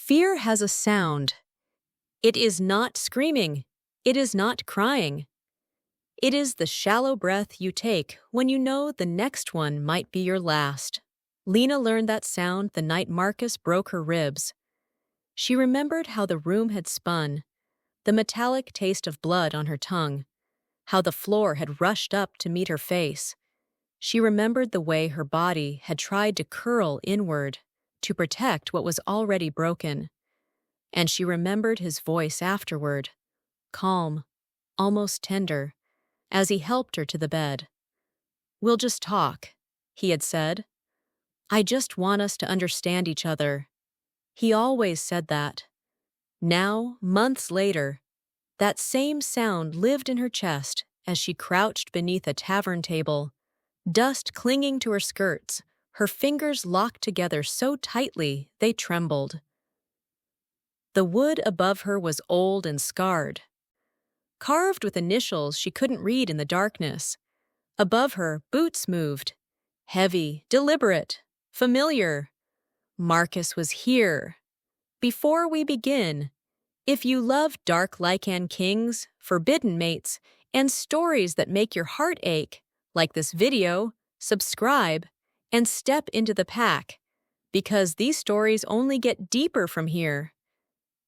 Fear has a sound. It is not screaming. It is not crying. It is the shallow breath you take when you know the next one might be your last. Lena learned that sound the night Marcus broke her ribs. She remembered how the room had spun, the metallic taste of blood on her tongue, how the floor had rushed up to meet her face. She remembered the way her body had tried to curl inward to protect what was already broken. And she remembered his voice afterward, calm, almost tender, as he helped her to the bed. "We'll just talk," he had said. "I just want us to understand each other." He always said that. Now, months later, that same sound lived in her chest as she crouched beneath a tavern table, dust clinging to her skirts, her fingers locked together so tightly they trembled. The wood above her was old and scarred, carved with initials she couldn't read in the darkness. Above her, boots moved, heavy, deliberate, familiar. Marcus was here. Before we begin, if you love dark Lycan Kings, forbidden mates, and stories that make your heart ache, like this video, subscribe, and step into the pack, because these stories only get deeper from here.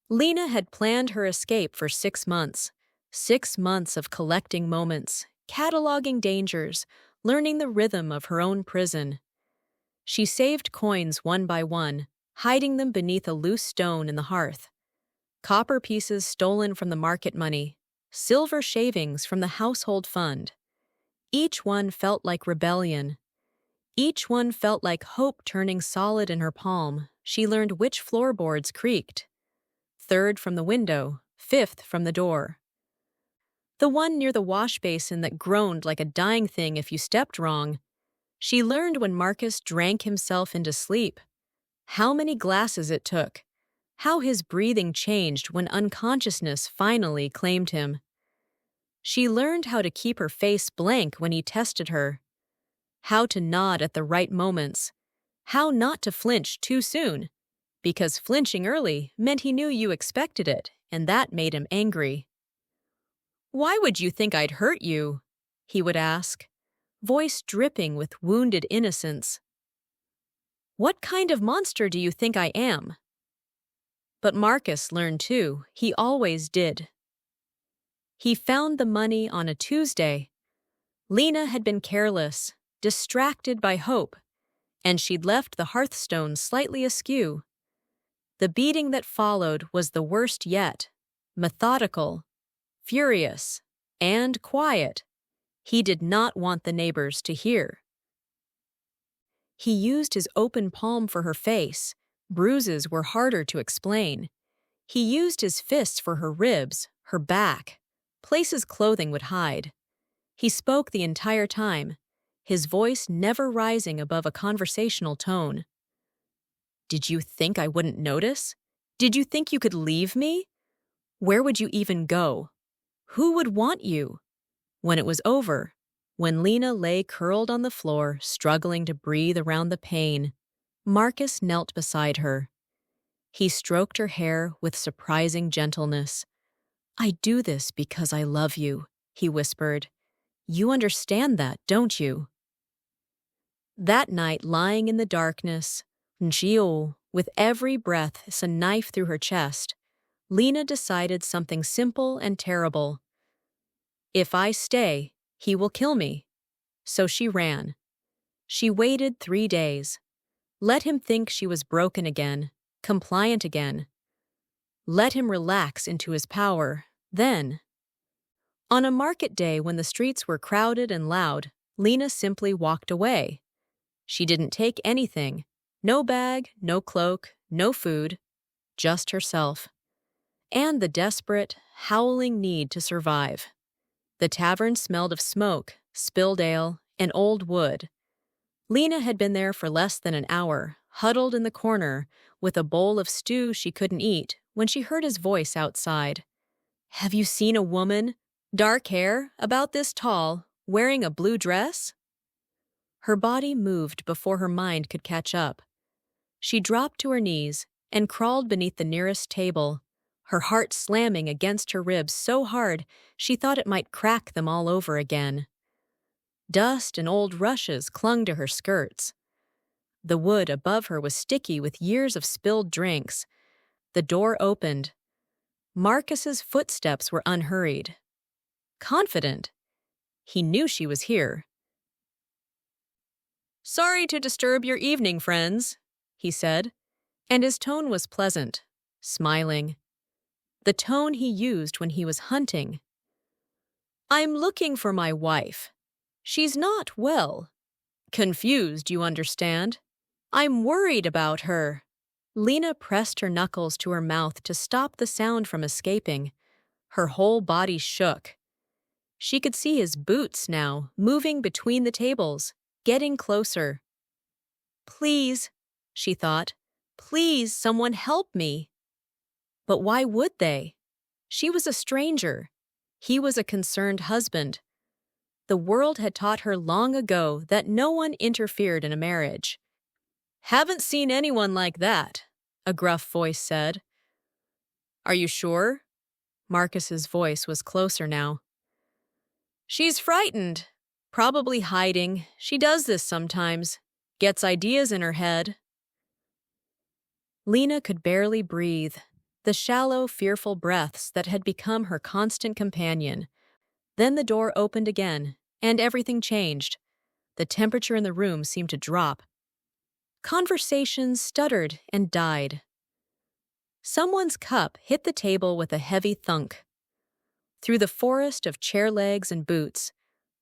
Lena had planned her escape for 6 months. 6 months of collecting moments, cataloging dangers, learning the rhythm of her own prison. She saved coins one by one, hiding them beneath a loose stone in the hearth. Copper pieces stolen from the market money, silver shavings from the household fund. Each one felt like rebellion. Each one felt like hope turning solid in her palm. She learned which floorboards creaked. 3rd from the window, 5th from the door. The one near the wash basin that groaned like a dying thing if you stepped wrong. She learned when Marcus drank himself into sleep. How many glasses it took. How his breathing changed when unconsciousness finally claimed him. She learned how to keep her face blank when he tested her. How to nod at the right moments. How not to flinch too soon. Because flinching early meant he knew you expected it, and that made him angry. "Why would you think I'd hurt you?" he would ask, voice dripping with wounded innocence. "What kind of monster do you think I am?" But Marcus learned too. He always did. He found the money on a Tuesday. Lena had been careless, distracted by hope, and she'd left the hearthstone slightly askew. The beating that followed was the worst yet, methodical, furious, and quiet. He did not want the neighbors to hear. He used his open palm for her face. Bruises were harder to explain. He used his fists for her ribs, her back, places clothing would hide. He spoke the entire time, his voice never rising above a conversational tone. "Did you think I wouldn't notice? Did you think you could leave me? Where would you even go? Who would want you?" When it was over, when Lena lay curled on the floor, struggling to breathe around the pain, Marcus knelt beside her. He stroked her hair with surprising gentleness. "I do this because I love you," he whispered. "You understand that, don't you?" That night, lying in the darkness, with every breath a knife through her chest, Lena decided something simple and terrible. If I stay, he will kill me. So she ran. She waited 3 days. Let him think she was broken again, compliant again. Let him relax into his power. Then, on a market day when the streets were crowded and loud, Lena simply walked away. She didn't take anything. No bag, no cloak, no food. Just herself. And the desperate, howling need to survive. The tavern smelled of smoke, spilled ale, and old wood. Lena had been there for less than an hour, huddled in the corner, with a bowl of stew she couldn't eat, when she heard his voice outside. "Have you seen a woman? Dark hair, about this tall, wearing a blue dress?" Her body moved before her mind could catch up. She dropped to her knees, and crawled beneath the nearest table, her heart slamming against her ribs so hard she thought it might crack them all over again. Dust and old rushes clung to her skirts. The wood above her was sticky with years of spilled drinks. The door opened. Marcus's footsteps were unhurried. Confident. He knew she was here. "Sorry to disturb your evening, friends," he said, and his tone was pleasant, smiling. The tone he used when he was hunting. "I'm looking for my wife. She's not well. Confused, you understand. I'm worried about her." Lena pressed her knuckles to her mouth to stop the sound from escaping. Her whole body shook. She could see his boots now, moving between the tables, getting closer. "Please," she thought, "please, someone help me." But why would they? She was a stranger. He was a concerned husband. The world had taught her long ago that no one interfered in a marriage. "Haven't seen anyone like that," a gruff voice said. "Are you sure?" Marcus's voice was closer now. "She's frightened. Probably hiding. She does this sometimes. Gets ideas in her head." Lena could barely breathe, the shallow, fearful breaths that had become her constant companion. Then the door opened again, and everything changed. The temperature in the room seemed to drop. Conversations stuttered and died. Someone's cup hit the table with a heavy thunk. Through the forest of chair legs and boots,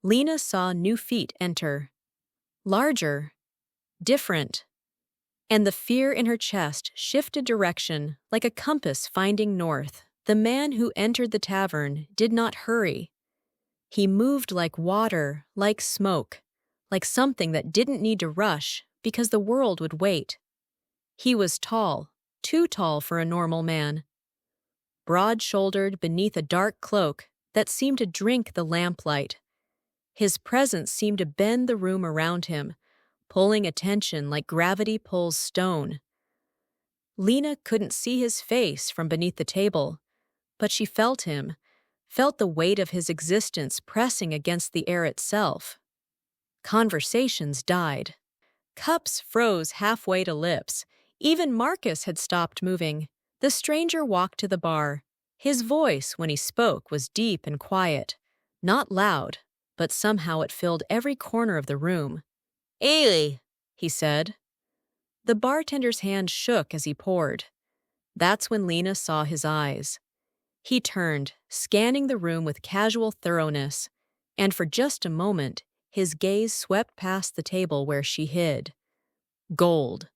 Lena saw new feet enter. Larger, different, and the fear in her chest shifted direction like a compass finding north. The man who entered the tavern did not hurry. He moved like water, like smoke, like something that didn't need to rush because the world would wait. He was tall, too tall for a normal man. Broad-shouldered beneath a dark cloak that seemed to drink the lamplight. His presence seemed to bend the room around him, pulling attention like gravity pulls stone. Lena couldn't see his face from beneath the table, but she felt him, felt the weight of his existence pressing against the air itself. Conversations died. Cups froze halfway to lips. Even Marcus had stopped moving. The stranger walked to the bar. His voice, when he spoke, was deep and quiet. Not loud, but somehow it filled every corner of the room. "Ale," he said. The bartender's hand shook as he poured. That's when Lena saw his eyes. He turned, scanning the room with casual thoroughness, and for just a moment, his gaze swept past the table where she hid. Gold.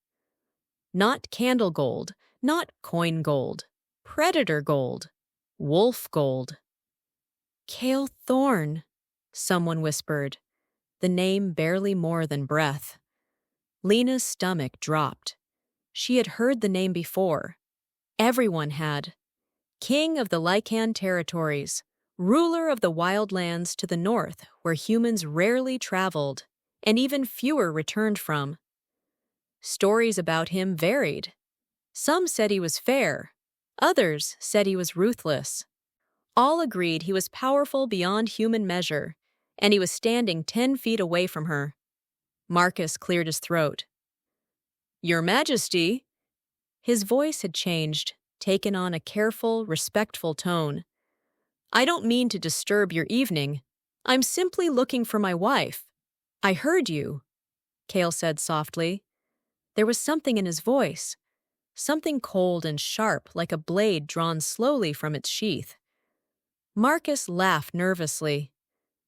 Not candle gold, not coin gold. Predator gold. Wolf gold. "Cale Thorne," someone whispered, the name barely more than breath. Lena's stomach dropped. She had heard the name before. Everyone had. King of the Lycan territories, ruler of the wildlands to the north where humans rarely traveled, and even fewer returned from. Stories about him varied. Some said he was fair. Others said he was ruthless. All agreed he was powerful beyond human measure, and he was standing 10 feet away from her. Marcus cleared his throat. "Your Majesty." His voice had changed, taken on a careful, respectful tone. "I don't mean to disturb your evening. I'm simply looking for my wife." "I heard you," Cale said softly. There was something in his voice, something cold and sharp like a blade drawn slowly from its sheath. Marcus laughed nervously.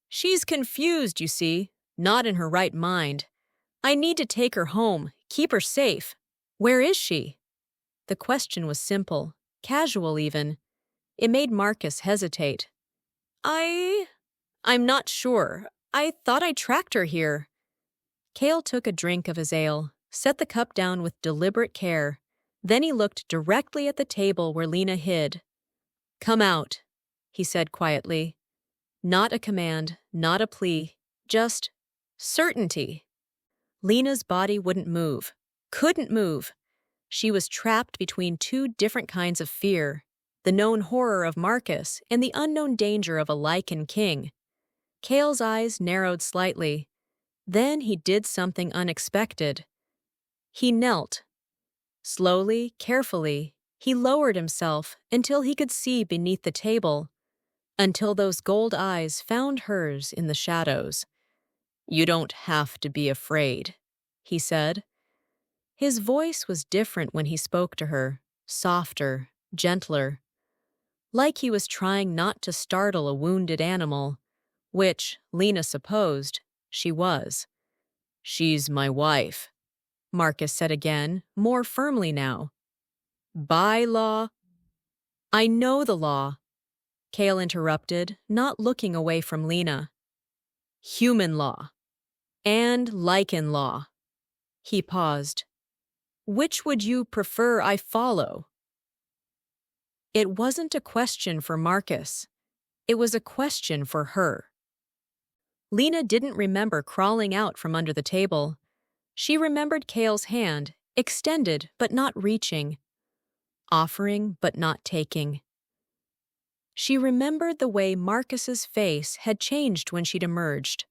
"She's confused, you see, not in her right mind. I need to take her home, keep her safe. Where is she?" The question was simple, casual even. It made Marcus hesitate. I'm not sure. I thought I tracked her here." Cale took a drink of his ale, set the cup down with deliberate care. Then he looked directly at the table where Lena hid. "Come out," he said quietly. Not a command, not a plea, just certainty. Lena's body wouldn't move, couldn't move. She was trapped between two different kinds of fear, the known horror of Marcus and the unknown danger of a Lycan King. Kale's eyes narrowed slightly. Then he did something unexpected. He knelt. Slowly, carefully, he lowered himself until he could see beneath the table, until those gold eyes found hers in the shadows. "You don't have to be afraid," he said. His voice was different when he spoke to her, softer, gentler, like he was trying not to startle a wounded animal, which, Lena supposed, she was. "She's my wife," Marcus said again, more firmly now. "By law—" "I know the law," Kale interrupted, not looking away from Lena. "Human law. And Lycan law." He paused. "Which would you prefer I follow?" It wasn't a question for Marcus. It was a question for her. Lena didn't remember crawling out from under the table. She remembered Kale's hand, extended but not reaching, offering but not taking. She remembered the way Marcus's face had changed when she'd emerged.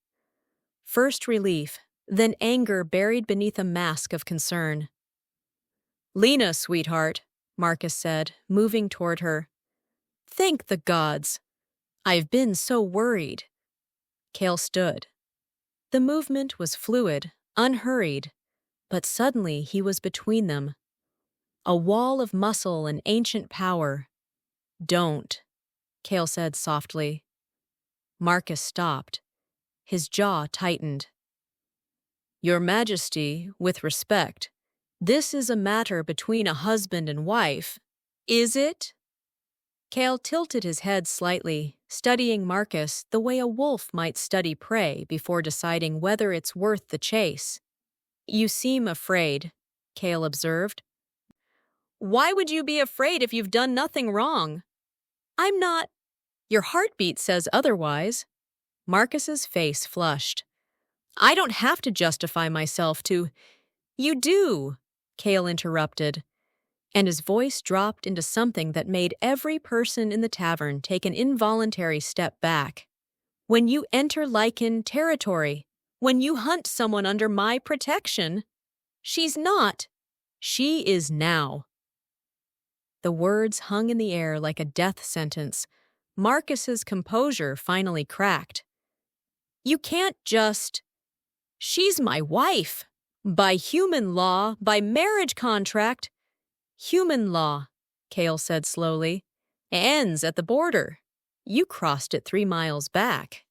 First relief, then anger buried beneath a mask of concern. "Lena, sweetheart," Marcus said, moving toward her. "Thank the gods. I've been so worried." Kale stood. The movement was fluid, unhurried, but suddenly he was between them. A wall of muscle and ancient power. "Don't," Kale said softly. Marcus stopped. His jaw tightened. "Your Majesty, with respect, this is a matter between a husband and wife. Is it?" Kale tilted his head slightly, studying Marcus the way a wolf might study prey before deciding whether it's worth the chase. "You seem afraid," Kale observed. "Why would you be afraid if you've done nothing wrong?" "I'm not—" "Your heartbeat says otherwise." Marcus's face flushed. "I don't have to justify myself to—" "You do," Kale interrupted, and his voice dropped into something that made every person in the tavern take an involuntary step back. "When you enter Lycan territory, when you hunt someone under my protection, she's not. She is now." The words hung in the air like a death sentence. Marcus's composure finally cracked. "You can't just— She's my wife. By human law, by marriage contract." "Human law," Kale said slowly, "ends at the border. You crossed it 3 miles back."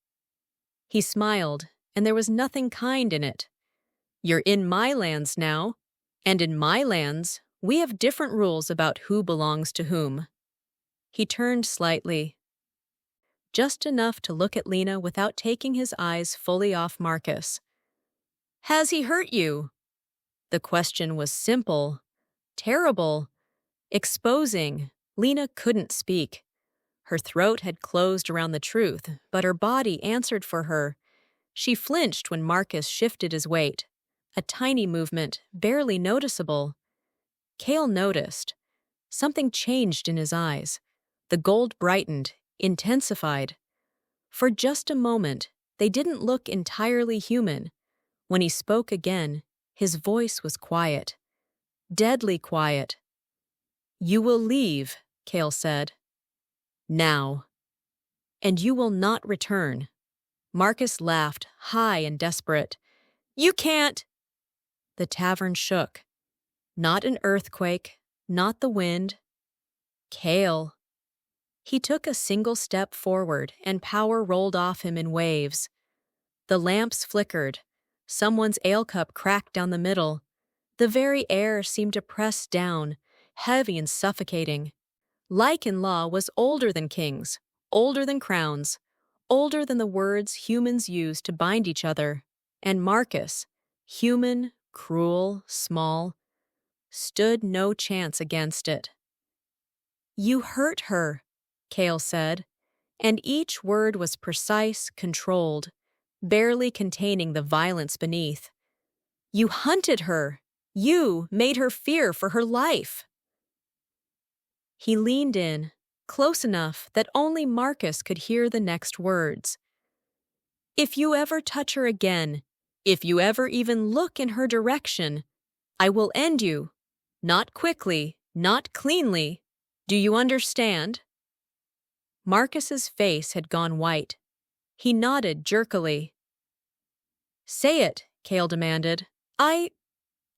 He smiled, and there was nothing kind in it. "You're in my lands now, and in my lands, we have different rules about who belongs to whom." He turned slightly, just enough to look at Lena without taking his eyes fully off Marcus. "Has he hurt you?" The question was simple, terrible, exposing. Lena couldn't speak. Her throat had closed around the truth, but her body answered for her. She flinched when Marcus shifted his weight, a tiny movement, barely noticeable. Kale noticed. Something changed in his eyes. The gold brightened, intensified. For just a moment, they didn't look entirely human. When he spoke again, his voice was quiet. Deadly quiet. "You will leave," Kale said. "Now. And you will not return." Marcus laughed, high and desperate. "You can't!" The tavern shook. Not an earthquake, not the wind. Kale. He took a single step forward, and power rolled off him in waves. The lamps flickered. Someone's ale cup cracked down the middle. The very air seemed to press down, heavy and suffocating. Lycan law was older than kings, older than crowns, older than the words humans use to bind each other. And Marcus, human, cruel, small, stood no chance against it. "You hurt her," Kale said, and each word was precise, controlled, barely containing the violence beneath. "You hunted her. You made her fear for her life. He leaned in, close enough that only Marcus could hear the next words. If you ever touch her again, if you ever even look in her direction, I will end you. Not quickly, not cleanly. Do you understand? Marcus's face had gone white. He nodded jerkily. Say it, Cale demanded. I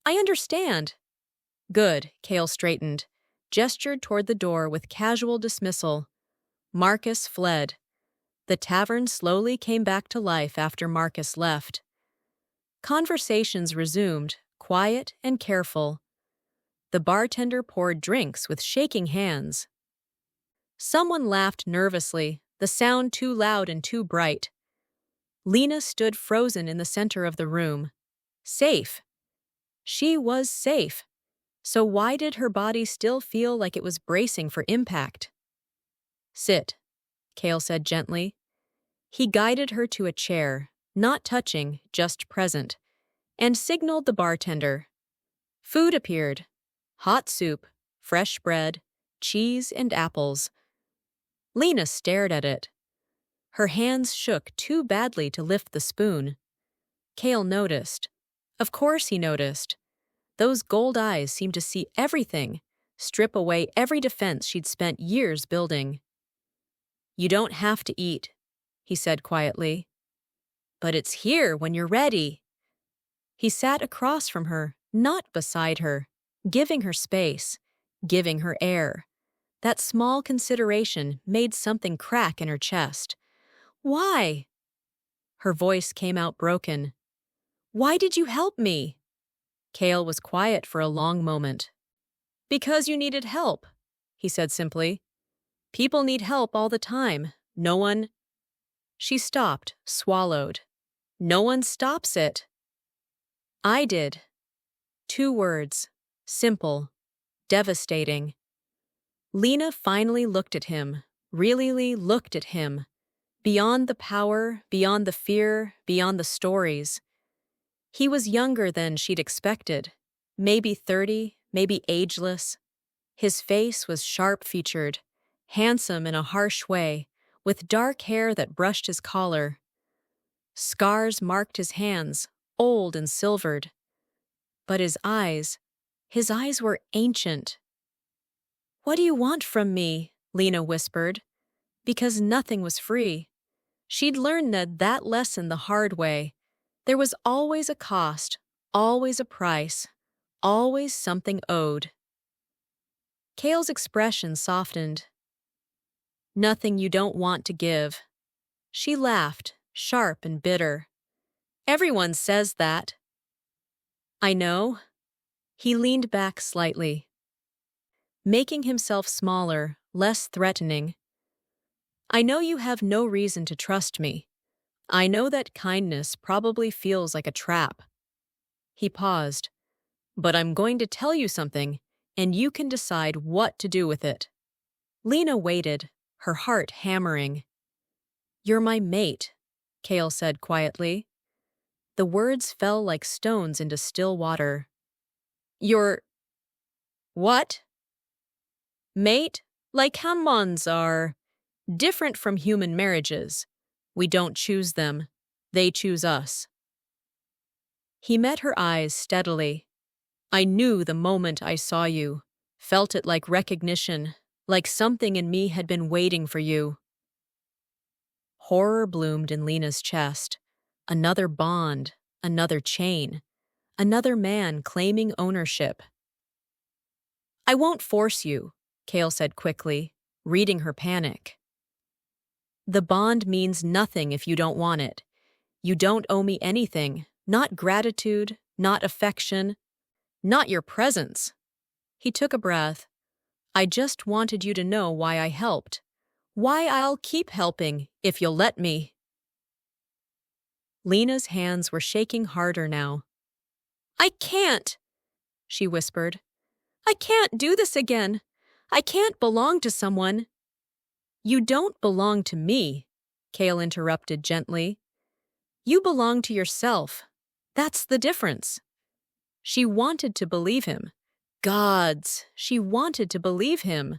understand. Good, Cale straightened, gestured toward the door with casual dismissal. Marcus fled. The tavern slowly came back to life after Marcus left. Conversations resumed, quiet and careful. The bartender poured drinks with shaking hands. Someone laughed nervously, the sound too loud and too bright. Lena stood frozen in the center of the room. Safe. She was safe. So why did her body still feel like it was bracing for impact? Sit, Cale said gently. He guided her to a chair, not touching, just present, and signaled the bartender. Food appeared. Hot soup, fresh bread, cheese and apples. Lena stared at it. Her hands shook too badly to lift the spoon. Cale noticed. Of course he noticed. Those gold eyes seemed to see everything, strip away every defense she'd spent years building. You don't have to eat, he said quietly. But it's here when you're ready. He sat across from her, not beside her, giving her space, giving her air. That small consideration made something crack in her chest. Why? Her voice came out broken. Why did you help me? Cale was quiet for a long moment. Because you needed help, he said simply. People need help all the time. No one... She stopped, swallowed. No one stops it. I did. 2 words. Simple. Devastating. Lena finally looked at him, really looked at him. Beyond the power, beyond the fear, beyond the stories. He was younger than she'd expected. Maybe 30, maybe ageless. His face was sharp-featured, handsome in a harsh way, with dark hair that brushed his collar. Scars marked his hands, old and silvered. But his eyes were ancient. What do you want from me? Lena whispered. Because nothing was free. She'd learned that lesson the hard way. There was always a cost, always a price, always something owed. Cale's expression softened. Nothing you don't want to give. She laughed, sharp and bitter. Everyone says that. I know. He leaned back slightly, making himself smaller, less threatening. I know you have no reason to trust me. I know that kindness probably feels like a trap. He paused. But I'm going to tell you something, and you can decide what to do with it. Lena waited, her heart hammering. You're my mate, Cale said quietly. The words fell like stones into still water. You're... what? Mate? Lycans are different from human marriages. We don't choose them. They choose us. He met her eyes steadily. I knew the moment I saw you, felt it like recognition, like something in me had been waiting for you. Horror bloomed in Lena's chest. Another bond, another chain, another man claiming ownership. I won't force you, Cale said quickly, reading her panic. The bond means nothing if you don't want it. You don't owe me anything, not gratitude, not affection, not your presence. He took a breath. I just wanted you to know why I helped. Why I'll keep helping, if you'll let me. Lena's hands were shaking harder now. I can't, she whispered. I can't do this again. I can't belong to someone. You don't belong to me, Cale interrupted gently. You belong to yourself. That's the difference. She wanted to believe him. Gods, she wanted to believe him.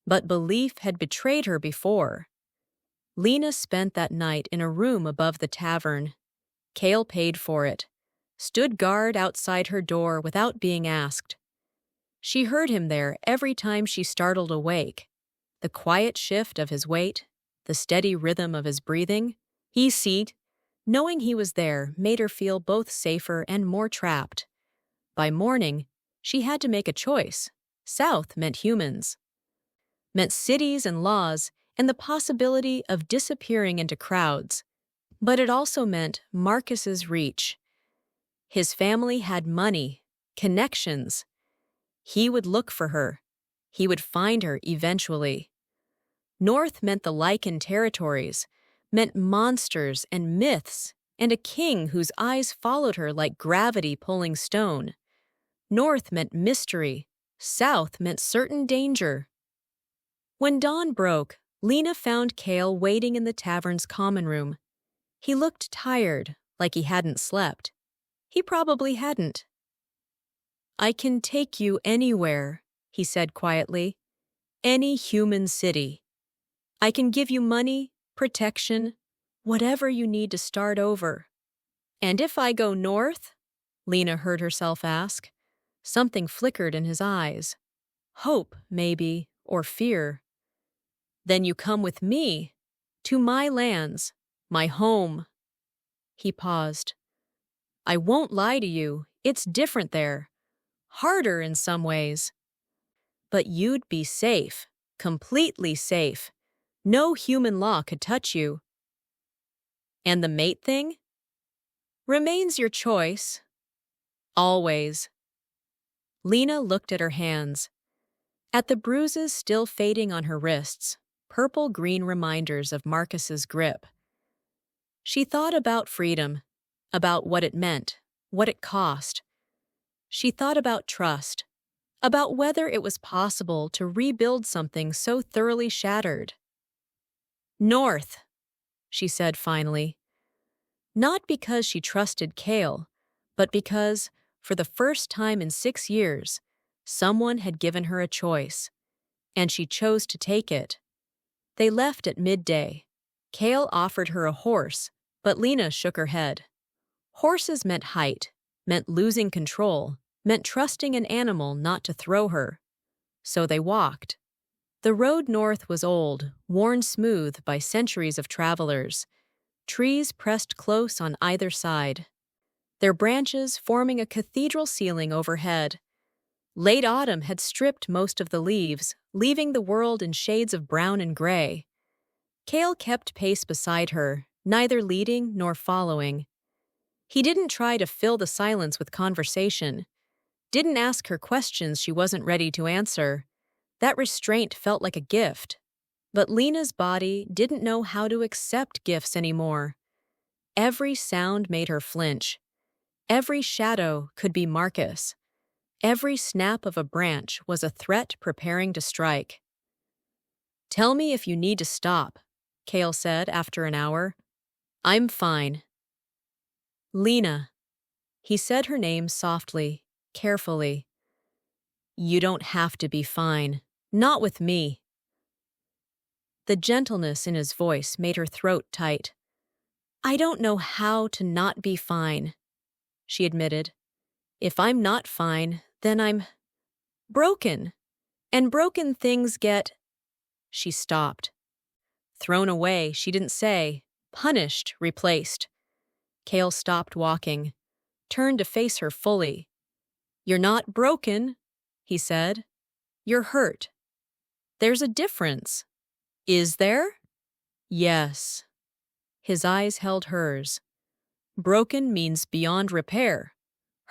But belief had betrayed her before. Lena spent that night in a room above the tavern. Cale paid for it, stood guard outside her door without being asked. She heard him there every time she startled awake. The quiet shift of his weight, the steady rhythm of his breathing. He seat, knowing he was there, made her feel both safer and more trapped. By morning, she had to make a choice. South meant humans, meant cities and laws, and the possibility of disappearing into crowds. But it also meant Marcus's reach. His family had money, connections. He would look for her. He would find her eventually. North meant the Lycan territories, meant monsters and myths, and a king whose eyes followed her like gravity pulling stone. North meant mystery. South meant certain danger. When dawn broke, Lena found Cale waiting in the tavern's common room. He looked tired, like he hadn't slept. He probably hadn't. "I can take you anywhere," he said quietly. "Any human city. I can give you money, protection, whatever you need to start over." "And if I go north?" Lena heard herself ask. Something flickered in his eyes. Hope, maybe, or fear. "Then you come with me, to my lands, my home." He paused. "I won't lie to you, it's different there. Harder in some ways. But you'd be safe, completely safe. No human law could touch you." "And the mate thing?" "Remains your choice. Always." Lena looked at her hands. At the bruises still fading on her wrists, purple-green reminders of Marcus's grip. She thought about freedom, about what it meant, what it cost. She thought about trust, about whether it was possible to rebuild something so thoroughly shattered. "North," she said finally. Not because she trusted Cale, but because, for the first time in 6 years, someone had given her a choice, and she chose to take it. They left at midday. Cale offered her a horse, but Lena shook her head. Horses meant height, meant losing control, meant trusting an animal not to throw her. So they walked. The road north was old, worn smooth by centuries of travelers. Trees pressed close on either side, their branches forming a cathedral ceiling overhead. Late autumn had stripped most of the leaves, leaving the world in shades of brown and gray. Cale kept pace beside her, neither leading nor following. He didn't try to fill the silence with conversation, didn't ask her questions she wasn't ready to answer. That restraint felt like a gift. But Lena's body didn't know how to accept gifts anymore. Every sound made her flinch. Every shadow could be Marcus. Every snap of a branch was a threat preparing to strike. "Tell me if you need to stop," Cale said after an hour. "I'm fine." "Lena." He said her name softly, carefully. "You don't have to be fine. Not with me." The gentleness in his voice made her throat tight. "I don't know how to not be fine," she admitted. "If I'm not fine, then I'm broken. And broken things get—" She stopped. Thrown away, she didn't say. Punished, replaced. Cale stopped walking, turned to face her fully. "You're not broken," he said. "You're hurt. There's a difference." "Is there?" "Yes." His eyes held hers. "Broken means beyond repair.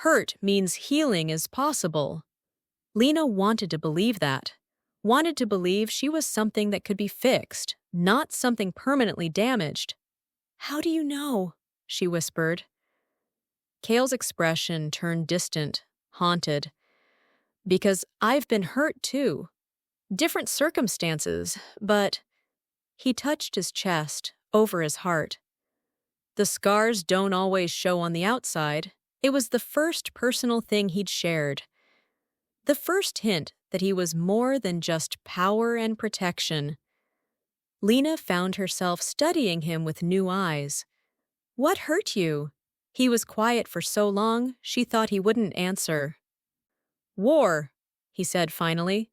Hurt means healing is possible." Lena wanted to believe that. Wanted to believe she was something that could be fixed, not something permanently damaged. "How do you know?" she whispered. Cale's expression turned distant, haunted. "Because I've been hurt too. Different circumstances, but—" He touched his chest, over his heart. "The scars don't always show on the outside. It was the first personal thing he'd shared. The first hint that he was more than just power and protection. Lena found herself studying him with new eyes. What hurt you? He was quiet for so long, she thought he wouldn't answer. War, he said finally.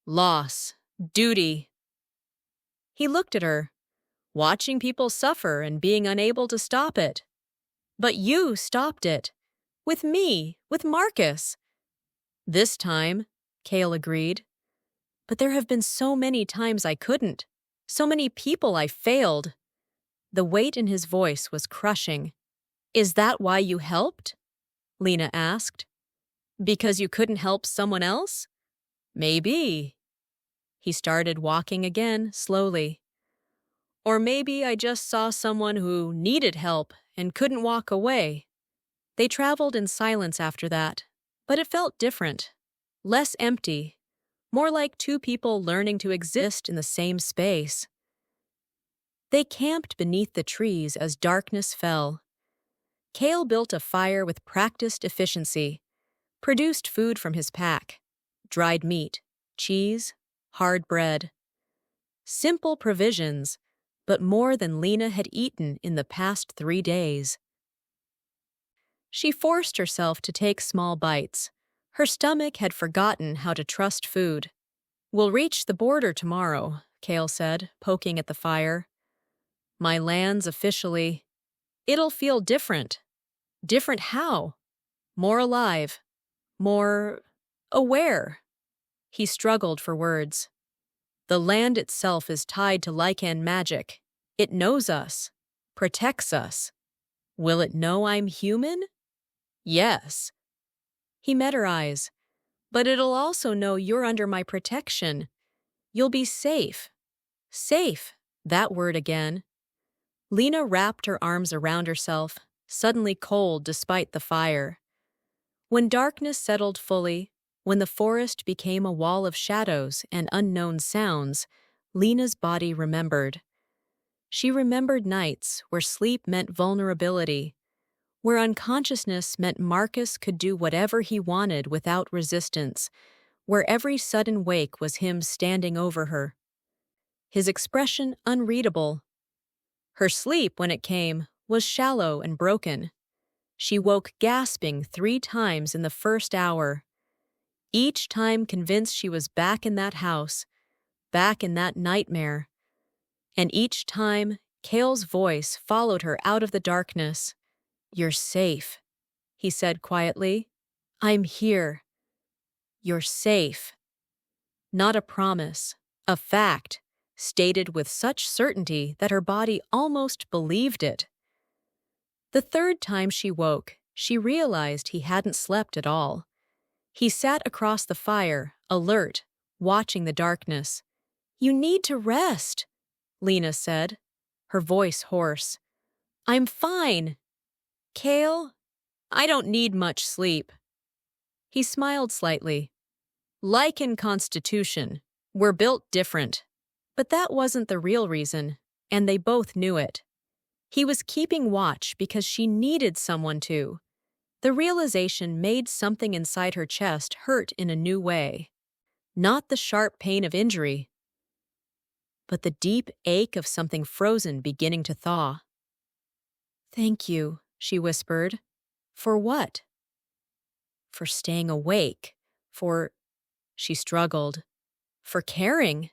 Loss. Duty. He looked at her, watching people suffer and being unable to stop it. But you stopped it. With me, with Marcus. This time, Cale agreed. But there have been so many times I couldn't. So many people I failed. The weight in his voice was crushing. Is that why you helped? Lena asked. Because you couldn't help someone else? Maybe. He started walking again, slowly. Or maybe I just saw someone who needed help and couldn't walk away. They traveled in silence after that, but it felt different. Less empty. More like two people learning to exist in the same space. They camped beneath the trees as darkness fell. Cale built a fire with practiced efficiency, produced food from his pack, dried meat, cheese, hard bread. Simple provisions, but more than Lena had eaten in the past 3 days. She forced herself to take small bites. Her stomach had forgotten how to trust food. We'll reach the border tomorrow, Cale said, poking at the fire. My land's officially. It'll feel different. Different how? More alive. More aware. He struggled for words. The land itself is tied to Lycan magic. It knows us. Protects us. Will it know I'm human? Yes. He met her eyes. But it'll also know you're under my protection. You'll be safe. Safe. That word again. Lena wrapped her arms around herself, suddenly cold despite the fire. When darkness settled fully, when the forest became a wall of shadows and unknown sounds, Lena's body remembered. She remembered nights where sleep meant vulnerability, where unconsciousness meant Marcus could do whatever he wanted without resistance, where every sudden wake was him standing over her. His expression unreadable. Her sleep, when it came, was shallow and broken. She woke gasping 3 times in the first hour, each time convinced she was back in that house, back in that nightmare. And each time, Cale's voice followed her out of the darkness. You're safe, he said quietly. I'm here. You're safe. Not a promise, a fact, stated with such certainty that her body almost believed it. The 3rd time she woke, she realized he hadn't slept at all. He sat across the fire, alert, watching the darkness. You need to rest, Lena said, her voice hoarse. I'm fine. Cale, I don't need much sleep. He smiled slightly. Lycan constitution. We're built different. But that wasn't the real reason, and they both knew it. He was keeping watch because she needed someone to. The realization made something inside her chest hurt in a new way. Not the sharp pain of injury, but the deep ache of something frozen beginning to thaw. Thank you, she whispered. For what? For staying awake. She struggled. For caring.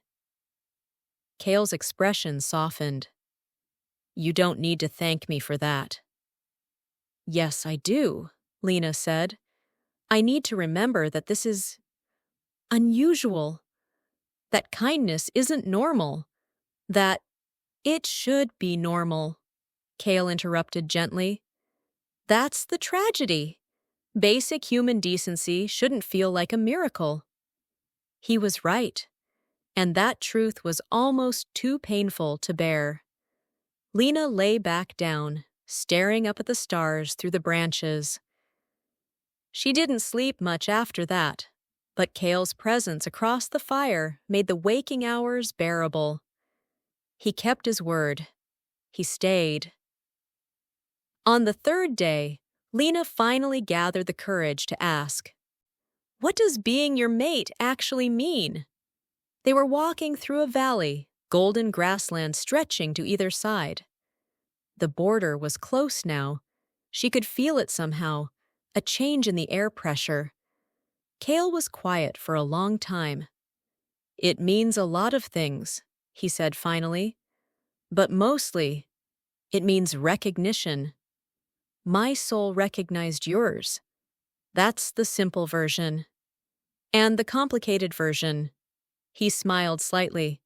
Cale's expression softened. You don't need to thank me for that. Yes, I do, Lena said. I need to remember that this is unusual. That kindness isn't normal. That it should be normal, Cale interrupted gently. That's the tragedy. Basic human decency shouldn't feel like a miracle. He was right, and that truth was almost too painful to bear. Lena lay back down, staring up at the stars through the branches. She didn't sleep much after that, but Cale's presence across the fire made the waking hours bearable. He kept his word. He stayed. On the 3rd day, Lena finally gathered the courage to ask, "What does being your mate actually mean?" They were walking through a valley, golden grassland stretching to either side. The border was close now. She could feel it somehow, a change in the air pressure. Kale was quiet for a long time. "It means a lot of things," he said finally. "But mostly, it means recognition. My soul recognized yours. That's the simple version. And the complicated version." He smiled slightly.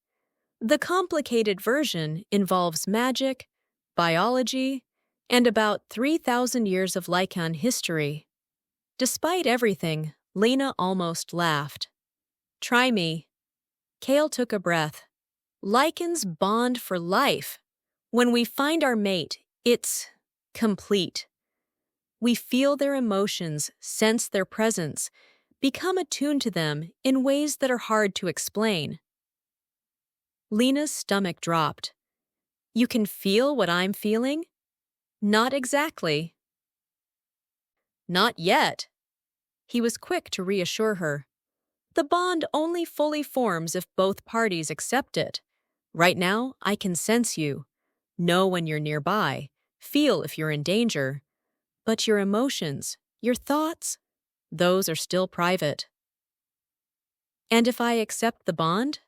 "The complicated version involves magic, biology, and about 3,000 years of Lycan history." Despite everything, Lena almost laughed. "Try me." Kale took a breath. "Lycans bond for life. When we find our mate, it's complete. We feel their emotions, sense their presence, become attuned to them in ways that are hard to explain." Lena's stomach dropped. "You can feel what I'm feeling?" "Not exactly." "Not yet." He was quick to reassure her. "The bond only fully forms if both parties accept it. Right now, I can sense you, know when you're nearby, feel if you're in danger. But your emotions, your thoughts, those are still private." "And if I accept the bond?"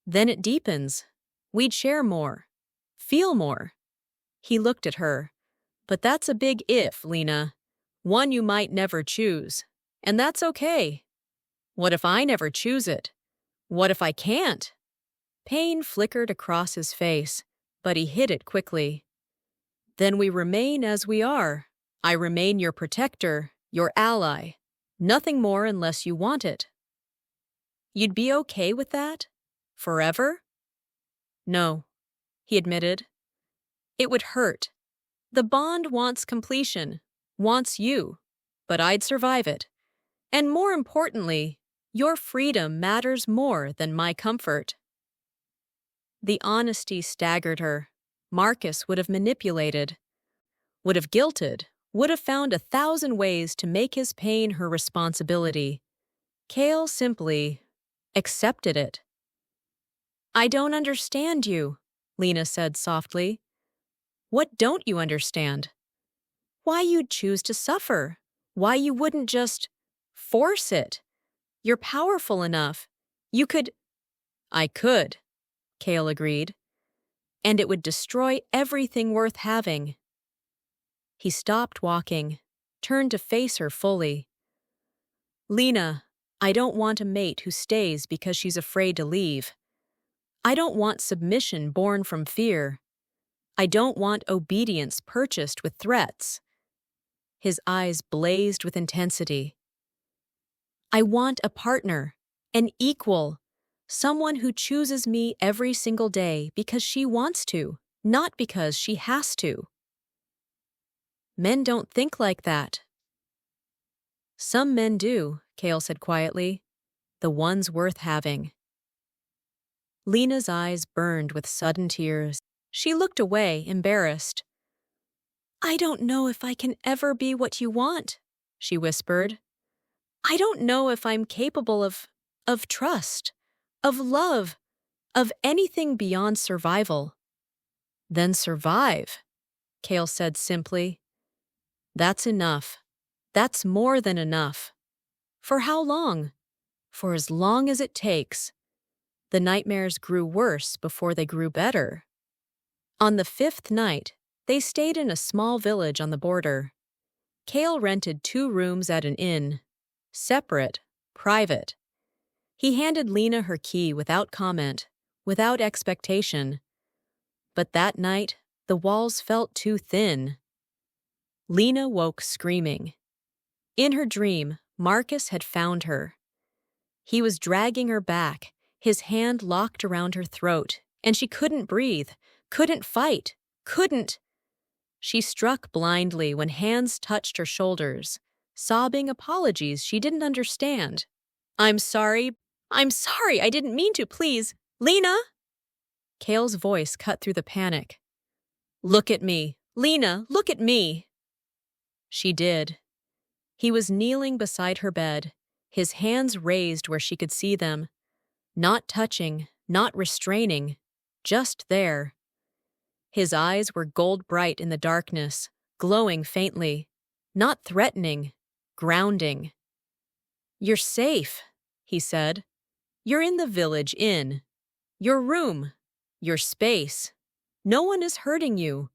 "Then it deepens. We'd share more, feel more." He looked at her. "But that's a big if, Lena. One you might never choose. And that's okay." "What if I never choose it? What if I can't?" Pain flickered across his face, but he hid it quickly. "Then we remain as we are. I remain your protector, your ally. Nothing more unless you want it." "You'd be okay with that? Forever?" "No," he admitted. "It would hurt. The bond wants completion, wants you, but I'd survive it. And more importantly, your freedom matters more than my comfort." The honesty staggered her. Marcus would have manipulated, would have guilted, would have found 1,000 ways to make his pain her responsibility. Kale simply accepted it. "I don't understand you," Lena said softly. "What don't you understand?" "Why you'd choose to suffer. Why you wouldn't just force it. You're powerful enough. You could—" "I could," Kale agreed. "And it would destroy everything worth having." He stopped walking, turned to face her fully. "Lena, I don't want a mate who stays because she's afraid to leave. I don't want submission born from fear. I don't want obedience purchased with threats." His eyes blazed with intensity. "I want a partner, an equal, someone who chooses me every single day because she wants to, not because she has to." "Men don't think like that." "Some men do," Kale said quietly. "The ones worth having." Lena's eyes burned with sudden tears. She looked away, embarrassed. "I don't know if I can ever be what you want," she whispered. "I don't know if I'm capable of trust, of love, of anything beyond survival." "Then survive," Kale said simply. "That's enough. That's more than enough. For how long? For as long as it takes." The nightmares grew worse before they grew better. On the 5th night, they stayed in a small village on the border. Kale rented 2 rooms at an inn. Separate, private. He handed Lena her key without comment, without expectation. But that night, the walls felt too thin. Lena woke screaming. In her dream, Marcus had found her. He was dragging her back, his hand locked around her throat, and she couldn't breathe, couldn't fight, couldn't. She struck blindly when hands touched her shoulders, sobbing apologies she didn't understand. I'm sorry, I didn't mean to, please. Lena!" Kale's voice cut through the panic. "Look at me. Lena, look at me." She did. He was kneeling beside her bed, his hands raised where she could see them, not touching, not restraining, just there. His eyes were gold bright in the darkness, glowing faintly, not threatening, grounding. "You're safe," he said. "You're in the village inn. Your room. Your space. No one is hurting you."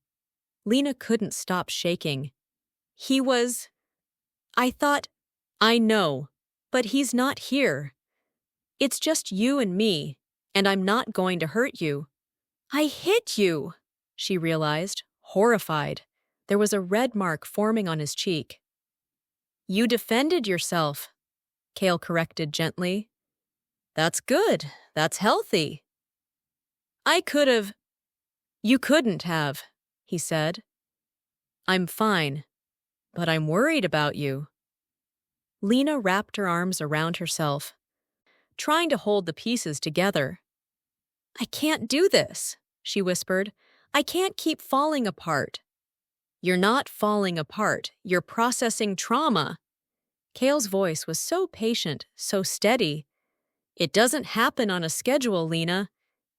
Lena couldn't stop shaking. I thought, "I know, but he's not here. It's just you and me, and I'm not going to hurt you." "I hit you," she realized, horrified. There was a red mark forming on his cheek. "You defended yourself," Kale corrected gently. "That's good. That's healthy." "I could have." "You couldn't have," he said. "I'm fine, but I'm worried about you." Lena wrapped her arms around herself, trying to hold the pieces together. "I can't do this," she whispered. "I can't keep falling apart." "You're not falling apart. You're processing trauma." Kale's voice was so patient, so steady. "It doesn't happen on a schedule, Lena.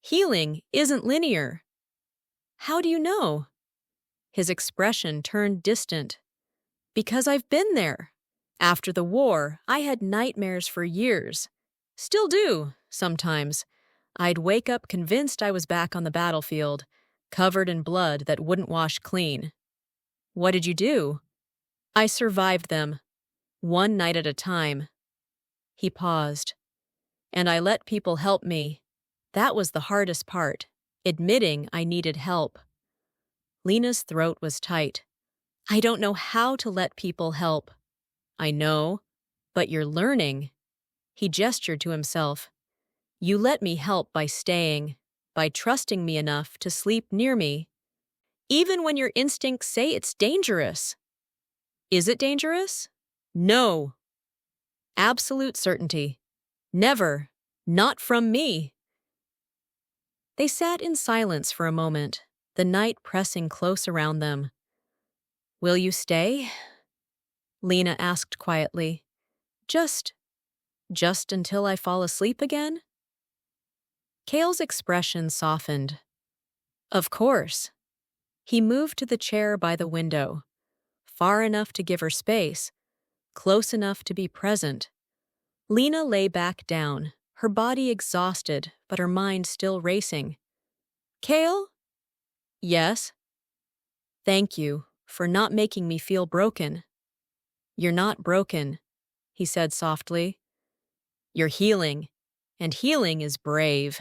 Healing isn't linear." "How do you know?" His expression turned distant. "Because I've been there. After the war, I had nightmares for years. Still do, sometimes. I'd wake up convinced I was back on the battlefield, covered in blood that wouldn't wash clean." "What did you do?" "I survived them, one night at a time." He paused. "And I let people help me. That was the hardest part, admitting I needed help." Lena's throat was tight. "I don't know how to let people help." "I know, but you're learning." He gestured to himself. "You let me help by staying, by trusting me enough to sleep near me. Even when your instincts say it's dangerous." "Is it dangerous?" "No." "Absolute certainty. Never. Not from me." They sat in silence for a moment, the night pressing close around them. "Will you stay?" Lena asked quietly. Just until I fall asleep again?" Kale's expression softened. "Of course." He moved to the chair by the window, far enough to give her space, close enough to be present. Lena lay back down, her body exhausted, but her mind still racing. "Kale?" "Yes?" "Thank you for not making me feel broken." "You're not broken," he said softly. "You're healing, and healing is brave."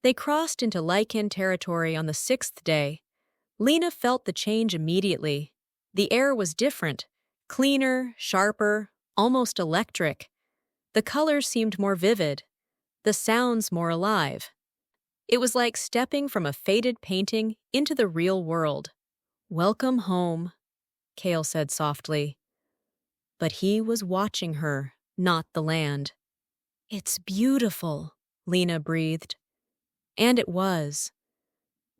They crossed into Lycan territory on the 6th day. Lena felt the change immediately. The air was different, cleaner, sharper, almost electric. The colors seemed more vivid, the sounds more alive. It was like stepping from a faded painting into the real world. "Welcome home," Kale said softly. But he was watching her, not the land. "It's beautiful," Lena breathed. And it was.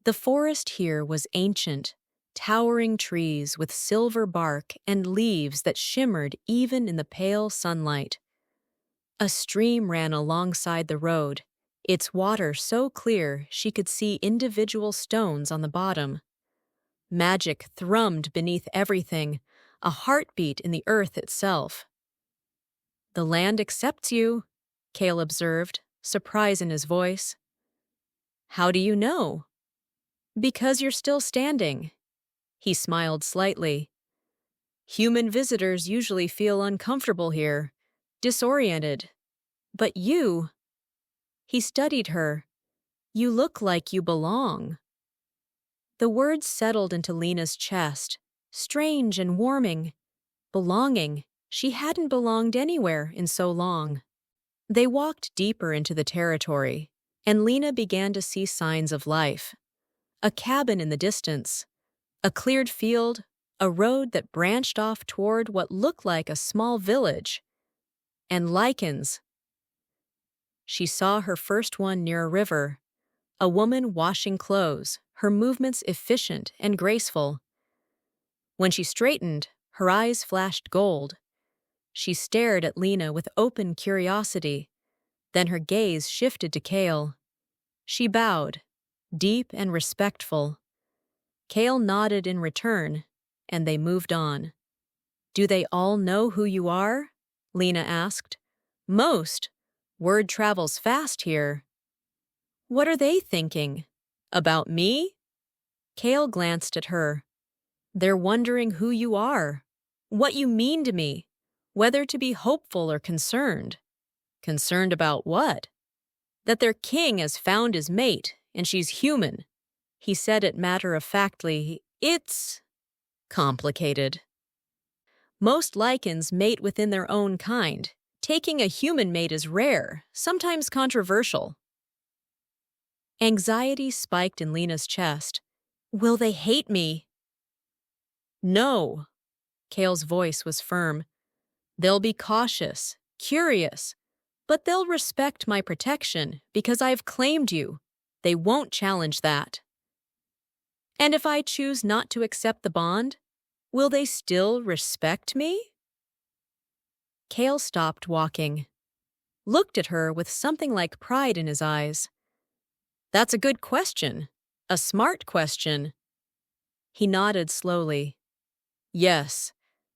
The forest here was ancient, towering trees with silver bark and leaves that shimmered even in the pale sunlight. A stream ran alongside the road, its water so clear she could see individual stones on the bottom. Magic thrummed beneath everything, a heartbeat in the earth itself. "The land accepts you," Kale observed, surprise in his voice. "How do you know?" "Because you're still standing." He smiled slightly. "Human visitors usually feel uncomfortable here, disoriented. But you—" He studied her. "You look like you belong." The words settled into Lena's chest, strange and warming. Belonging. She hadn't belonged anywhere in so long. They walked deeper into the territory, and Lena began to see signs of life. A cabin in the distance, a cleared field, a road that branched off toward what looked like a small village. And lichens. She saw her first one near a river, a woman washing clothes, her movements efficient and graceful. When she straightened, her eyes flashed gold. She stared at Lena with open curiosity. Then her gaze shifted to Kale. She bowed, deep and respectful. Kale nodded in return, and they moved on. "Do they all know who you are?" Lena asked. "Most. Word travels fast here." "What are they thinking? About me?" Kale glanced at her. "They're wondering who you are, what you mean to me, whether to be hopeful or concerned." "Concerned about what?" "That their king has found his mate, and she's human." He said it matter-of-factly. "It's complicated. Most Lycans mate within their own kind. Taking a human mate is rare, sometimes controversial." Anxiety spiked in Lena's chest. "Will they hate me?" "No." Kale's voice was firm. "They'll be cautious, curious, but they'll respect my protection because I've claimed you. They won't challenge that." "And if I choose not to accept the bond, will they still respect me?" Kale stopped walking, looked at her with something like pride in his eyes. "That's a good question. A smart question." He nodded slowly. "Yes,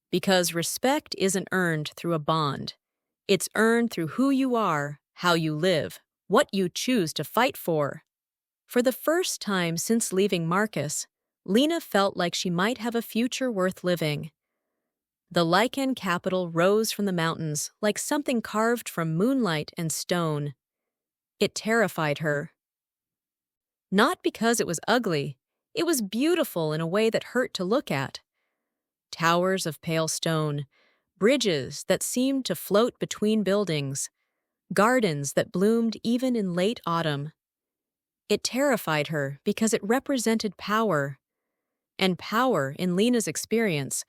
because respect isn't earned through a bond. It's earned through who you are, how you live, what you choose to fight for." For the first time since leaving Marcus, Lena felt like she might have a future worth living. The Lycan capital rose from the mountains like something carved from moonlight and stone. It terrified her. Not because it was ugly, it was beautiful in a way that hurt to look at. Towers of pale stone, bridges that seemed to float between buildings, gardens that bloomed even in late autumn. It terrified her because it represented power. And power, in Lena's experience,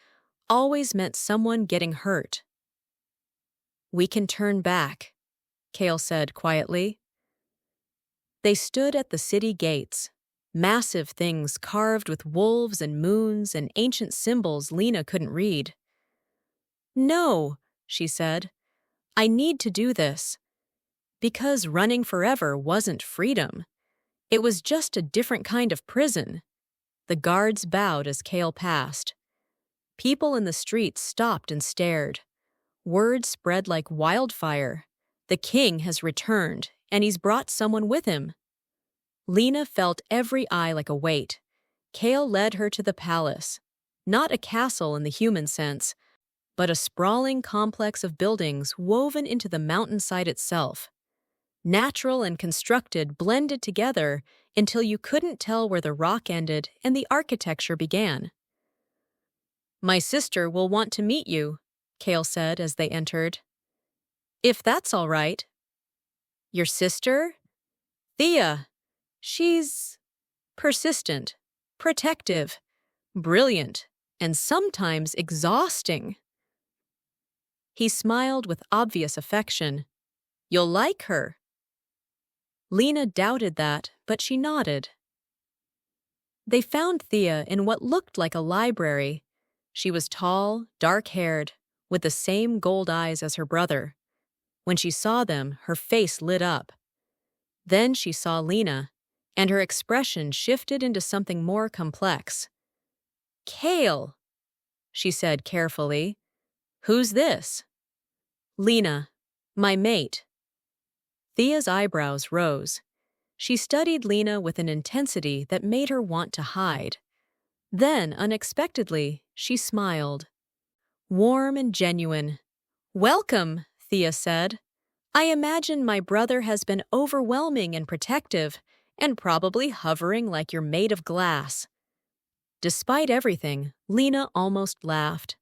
always meant someone getting hurt. "We can turn back," Kale said quietly. They stood at the city gates, massive things carved with wolves and moons and ancient symbols Lena couldn't read. "No," she said, "I need to do this." Because running forever wasn't freedom. It was just a different kind of prison. The guards bowed as Kale passed. People in the streets stopped and stared. Word spread like wildfire. The king has returned, and he's brought someone with him. Lena felt every eye like a weight. Kale led her to the palace. Not a castle in the human sense, but a sprawling complex of buildings woven into the mountainside itself. Natural and constructed blended together until you couldn't tell where the rock ended and the architecture began. "My sister will want to meet you," Kale said as they entered. "If that's all right." "Your sister?" "Thea. She's persistent, protective, brilliant, and sometimes exhausting." He smiled with obvious affection. "You'll like her." Lena doubted that, but she nodded. They found Thea in what looked like a library. She was tall, dark-haired, with the same gold eyes as her brother. When she saw them, her face lit up. Then she saw Lena, and her expression shifted into something more complex. "Kale," she said carefully. "Who's this?" "Lena, my mate." Thea's eyebrows rose. She studied Lena with an intensity that made her want to hide. Then, unexpectedly, she smiled. Warm and genuine. "Welcome," Thea said. "I imagine my brother has been overwhelming and protective, and probably hovering like you're made of glass." Despite everything, Lena almost laughed.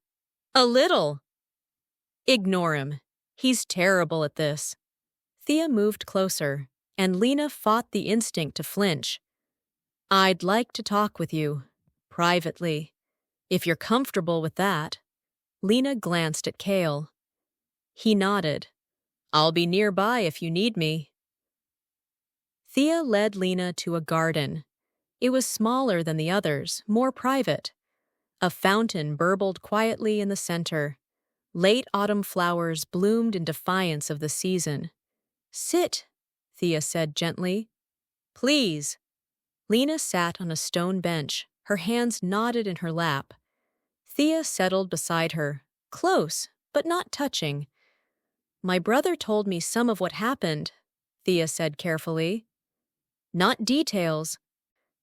"A little." "Ignore him. He's terrible at this." Thea moved closer, and Lena fought the instinct to flinch. "I'd like to talk with you, privately, if you're comfortable with that." Lena glanced at Kale. He nodded. "I'll be nearby if you need me." Thea led Lena to a garden. It was smaller than the others, more private. A fountain burbled quietly in the center. Late autumn flowers bloomed in defiance of the season. "Sit," Thea said gently. "Please." Lena sat on a stone bench, her hands knotted in her lap. Thea settled beside her, close, but not touching. "My brother told me some of what happened," Thea said carefully. "Not details,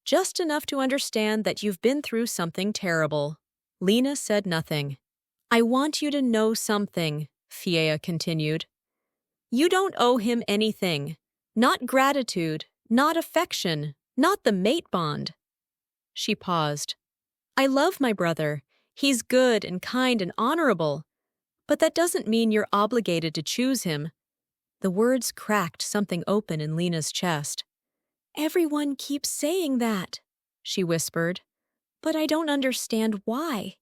just enough to understand that you've been through something terrible." Lena said nothing. "I want you to know something," Thea continued. "You don't owe him anything. Not gratitude, not affection, not the mate bond." She paused. "I love my brother. He's good and kind and honorable. But that doesn't mean you're obligated to choose him." The words cracked something open in Lena's chest. "Everyone keeps saying that," she whispered. "But I don't understand why.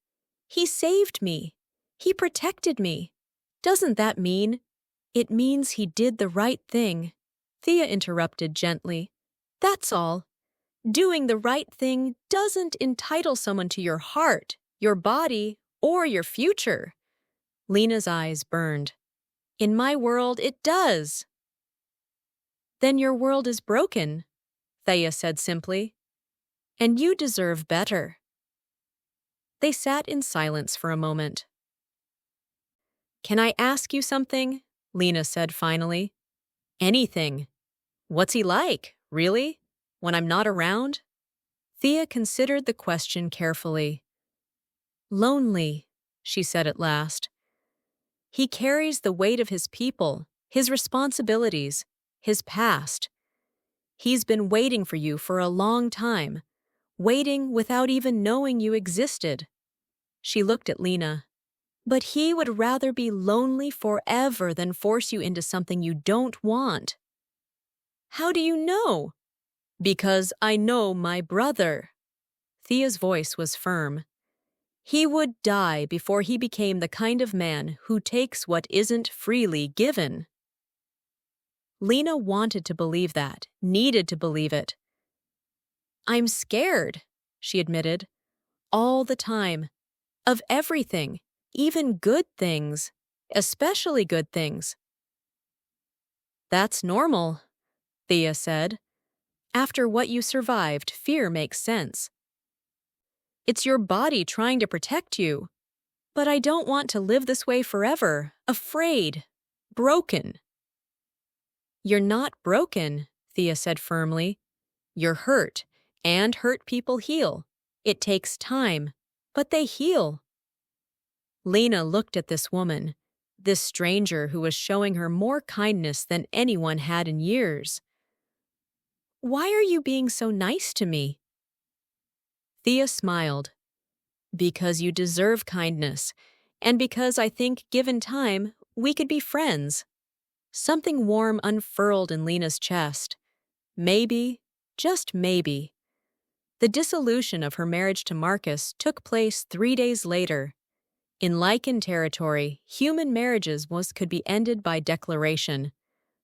He saved me. He protected me. Doesn't that mean—" "It means he did the right thing," Thea interrupted gently. "That's all. Doing the right thing doesn't entitle someone to your heart, your body, or your future." Lena's eyes burned. "In my world, it does." "Then your world is broken," Thea said simply. "And you deserve better." They sat in silence for a moment. "Can I ask you something?" Lena said finally. "Anything. What's he like, really, when I'm not around?" Thea considered the question carefully. "Lonely," she said at last. "He carries the weight of his people, his responsibilities, his past. He's been waiting for you for a long time, waiting without even knowing you existed." She looked at Lena. "But he would rather be lonely forever than force you into something you don't want." "How do you know?" "Because I know my brother." Thea's voice was firm. "He would die before he became the kind of man who takes what isn't freely given." Lena wanted to believe that, needed to believe it. "I'm scared," she admitted. "All the time. Of everything, even good things, especially good things." "That's normal," Thea said. "After what you survived, fear makes sense. It's your body trying to protect you. But I don't want to live this way forever, afraid, broken." "You're not broken," Thea said firmly. "You're hurt, and hurt people heal. It takes time, but they heal." Lena looked at this woman, this stranger who was showing her more kindness than anyone had in years. "Why are you being so nice to me?" Thea smiled. "Because you deserve kindness, and because I think, given time, we could be friends." Something warm unfurled in Lena's chest. Maybe, just maybe. The dissolution of her marriage to Marcus took place 3 days later. In Lycan territory, human marriages could be ended by declaration.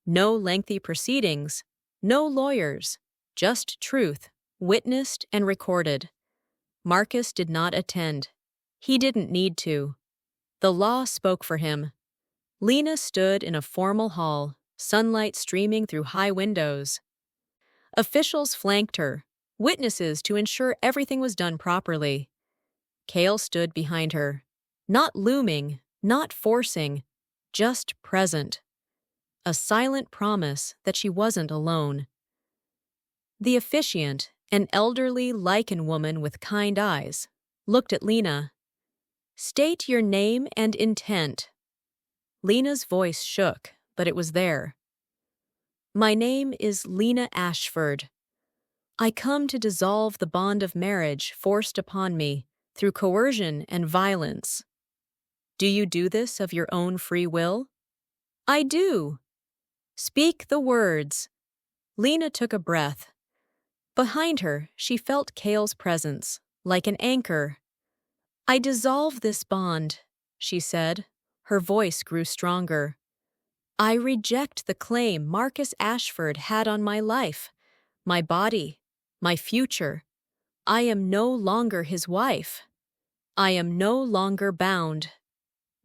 No lengthy proceedings, no lawyers, just truth, witnessed and recorded. Marcus did not attend. He didn't need to. The law spoke for him. Lena stood in a formal hall, sunlight streaming through high windows. Officials flanked her, witnesses to ensure everything was done properly. Cale stood behind her, not looming, not forcing, just present. A silent promise that she wasn't alone. The officiant, an elderly Lycan woman with kind eyes, looked at Lena. "State your name and intent." Lena's voice shook, but it was there. "My name is Lena Ashford. I come to dissolve the bond of marriage forced upon me through coercion and violence." "Do you do this of your own free will?" "I do." "Speak the words." Lena took a breath. Behind her, she felt Cale's presence, like an anchor. "I dissolve this bond," she said. Her voice grew stronger. "I reject the claim Marcus Ashford had on my life, my body, my future. I am no longer his wife." I am no longer bound.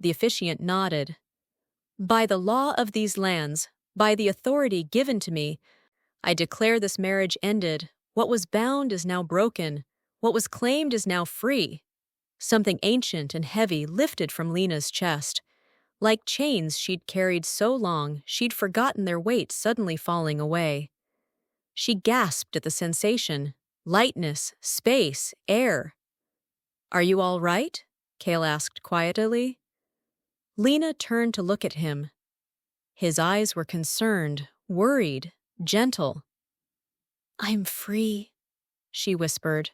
The officiant nodded. By the law of these lands, by the authority given to me, I declare this marriage ended. What was bound is now broken. What was claimed is now free. Something ancient and heavy lifted from Lena's chest. Like chains she'd carried so long, she'd forgotten their weight suddenly falling away. She gasped at the sensation. Lightness, space, air. Are you all right? Cale asked quietly. Lena turned to look at him. His eyes were concerned, worried, gentle. I'm free, she whispered.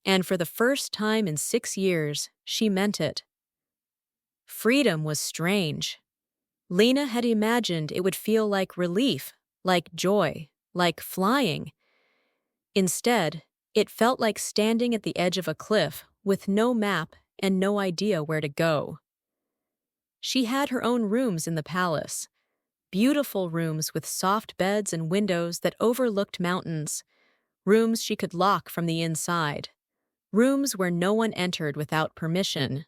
And for the first time in 6 years, she meant it. Freedom was strange. Lena had imagined it would feel like relief, like joy, like flying. Instead, it felt like standing at the edge of a cliff with no map and no idea where to go. She had her own rooms in the palace, beautiful rooms with soft beds and windows that overlooked mountains, rooms she could lock from the inside, rooms where no one entered without permission.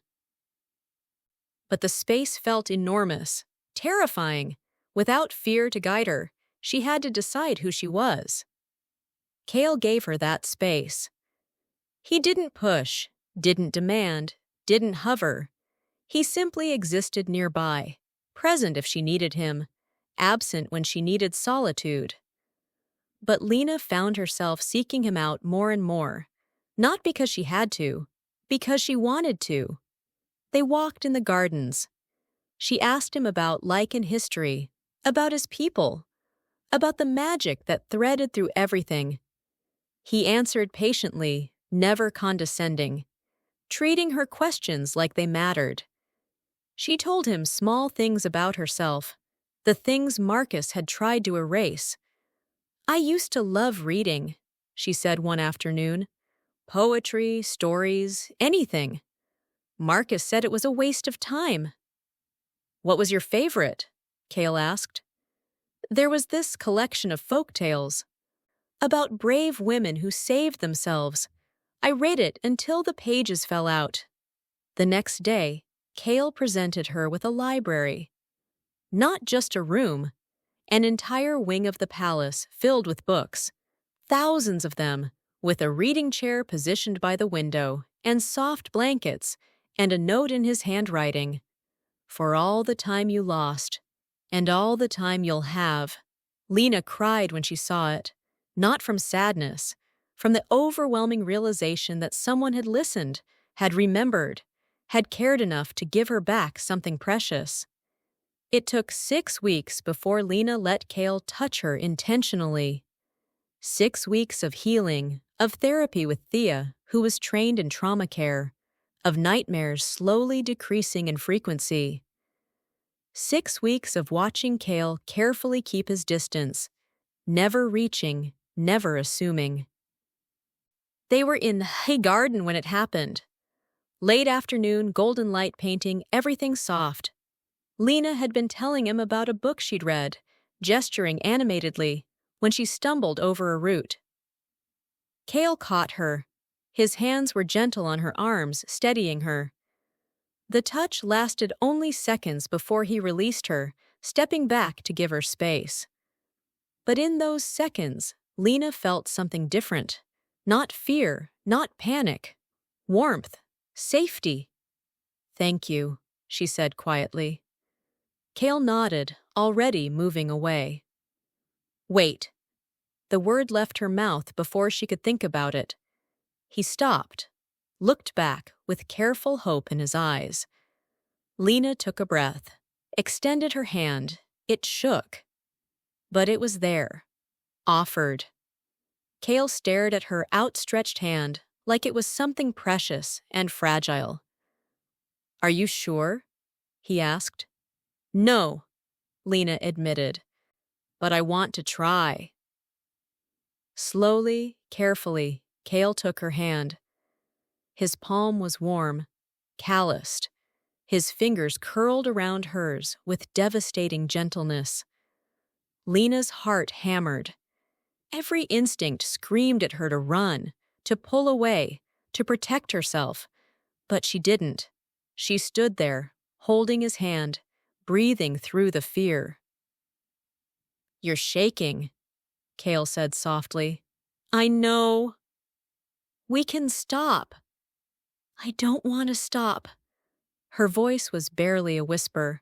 But the space felt enormous, terrifying. Without fear to guide her, she had to decide who she was. Cale gave her that space. He didn't push, didn't demand, didn't hover. He simply existed nearby, present if she needed him, absent when she needed solitude. But Lena found herself seeking him out more and more, not because she had to, because she wanted to. They walked in the gardens. She asked him about Lycan history, about his people, about the magic that threaded through everything. He answered patiently, never condescending, treating her questions like they mattered. She told him small things about herself, the things Marcus had tried to erase. I used to love reading, she said one afternoon. Poetry, stories, anything. Marcus said it was a waste of time. What was your favorite? Cale asked. There was this collection of folk tales about brave women who saved themselves. I read it until the pages fell out. The next day, Cale presented her with a library. Not just a room, an entire wing of the palace filled with books, thousands of them, with a reading chair positioned by the window, and soft blankets, and a note in his handwriting. For all the time you lost, and all the time you'll have. Lena cried when she saw it, not from sadness, from the overwhelming realization that someone had listened, had remembered, had cared enough to give her back something precious. It took 6 weeks before Lena let Cale touch her intentionally. 6 weeks of healing, of therapy with Thea, who was trained in trauma care, of nightmares slowly decreasing in frequency. 6 weeks of watching Cale carefully keep his distance, never reaching, never assuming. They were in the garden when it happened. Late afternoon, golden light painting, everything soft. Lena had been telling him about a book she'd read, gesturing animatedly, when she stumbled over a root. Cale caught her. His hands were gentle on her arms, steadying her. The touch lasted only seconds before he released her, stepping back to give her space. But in those seconds, Lena felt something different. Not fear, not panic. Warmth, safety. Thank you, she said quietly. Cale nodded, already moving away. Wait. The word left her mouth before she could think about it. He stopped, looked back with careful hope in his eyes. Lena took a breath, extended her hand. It shook. But it was there, offered. Cale stared at her outstretched hand like it was something precious and fragile. Are you sure? He asked. No, Lena admitted, but I want to try. Slowly, carefully, Cale took her hand. His palm was warm, calloused. His fingers curled around hers with devastating gentleness. Lena's heart hammered. Every instinct screamed at her to run, to pull away, to protect herself, But she didn't. She stood there, holding his hand, breathing through the fear. "You're shaking," Kale said softly. "I know." "We can stop." "I don't want to stop." Her voice was barely a whisper.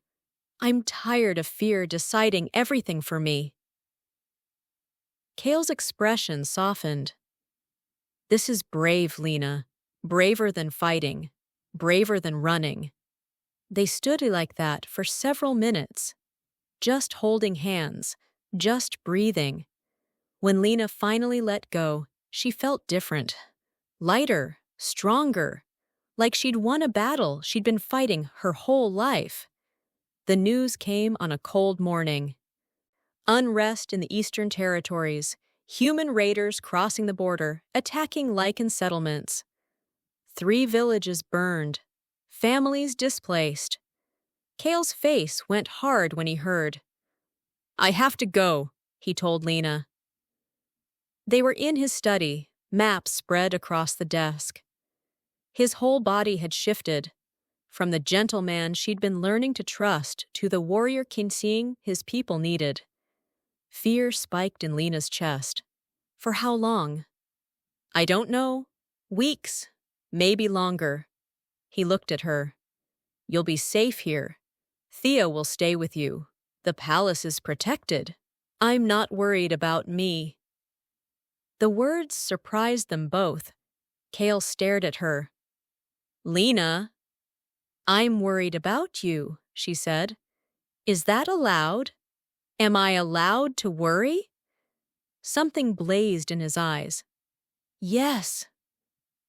"I'm tired of fear deciding everything for me." Kale's expression softened. "This is brave, Lena. Braver than fighting. Braver than running." They stood like that for several minutes, just holding hands, just breathing. When Lena finally let go, she felt different. Lighter, stronger, like she'd won a battle she'd been fighting her whole life. The news came on a cold morning. Unrest in the Eastern Territories, human raiders crossing the border, attacking Lycan settlements. 3 villages burned, families displaced. Kale's face went hard when he heard. "I have to go," he told Lena. They were in his study, maps spread across the desk. His whole body had shifted, from the gentleman she'd been learning to trust to the warrior king his people needed. Fear spiked in Lena's chest. For how long? "I don't know. Weeks. Maybe longer." He looked at her. "You'll be safe here. Thea will stay with you. The palace is protected. I'm not worried about me." The words surprised them both. Kale stared at her. "Lena." "I'm worried about you," she said. "Is that allowed? Am I allowed to worry?" Something blazed in his eyes. "Yes.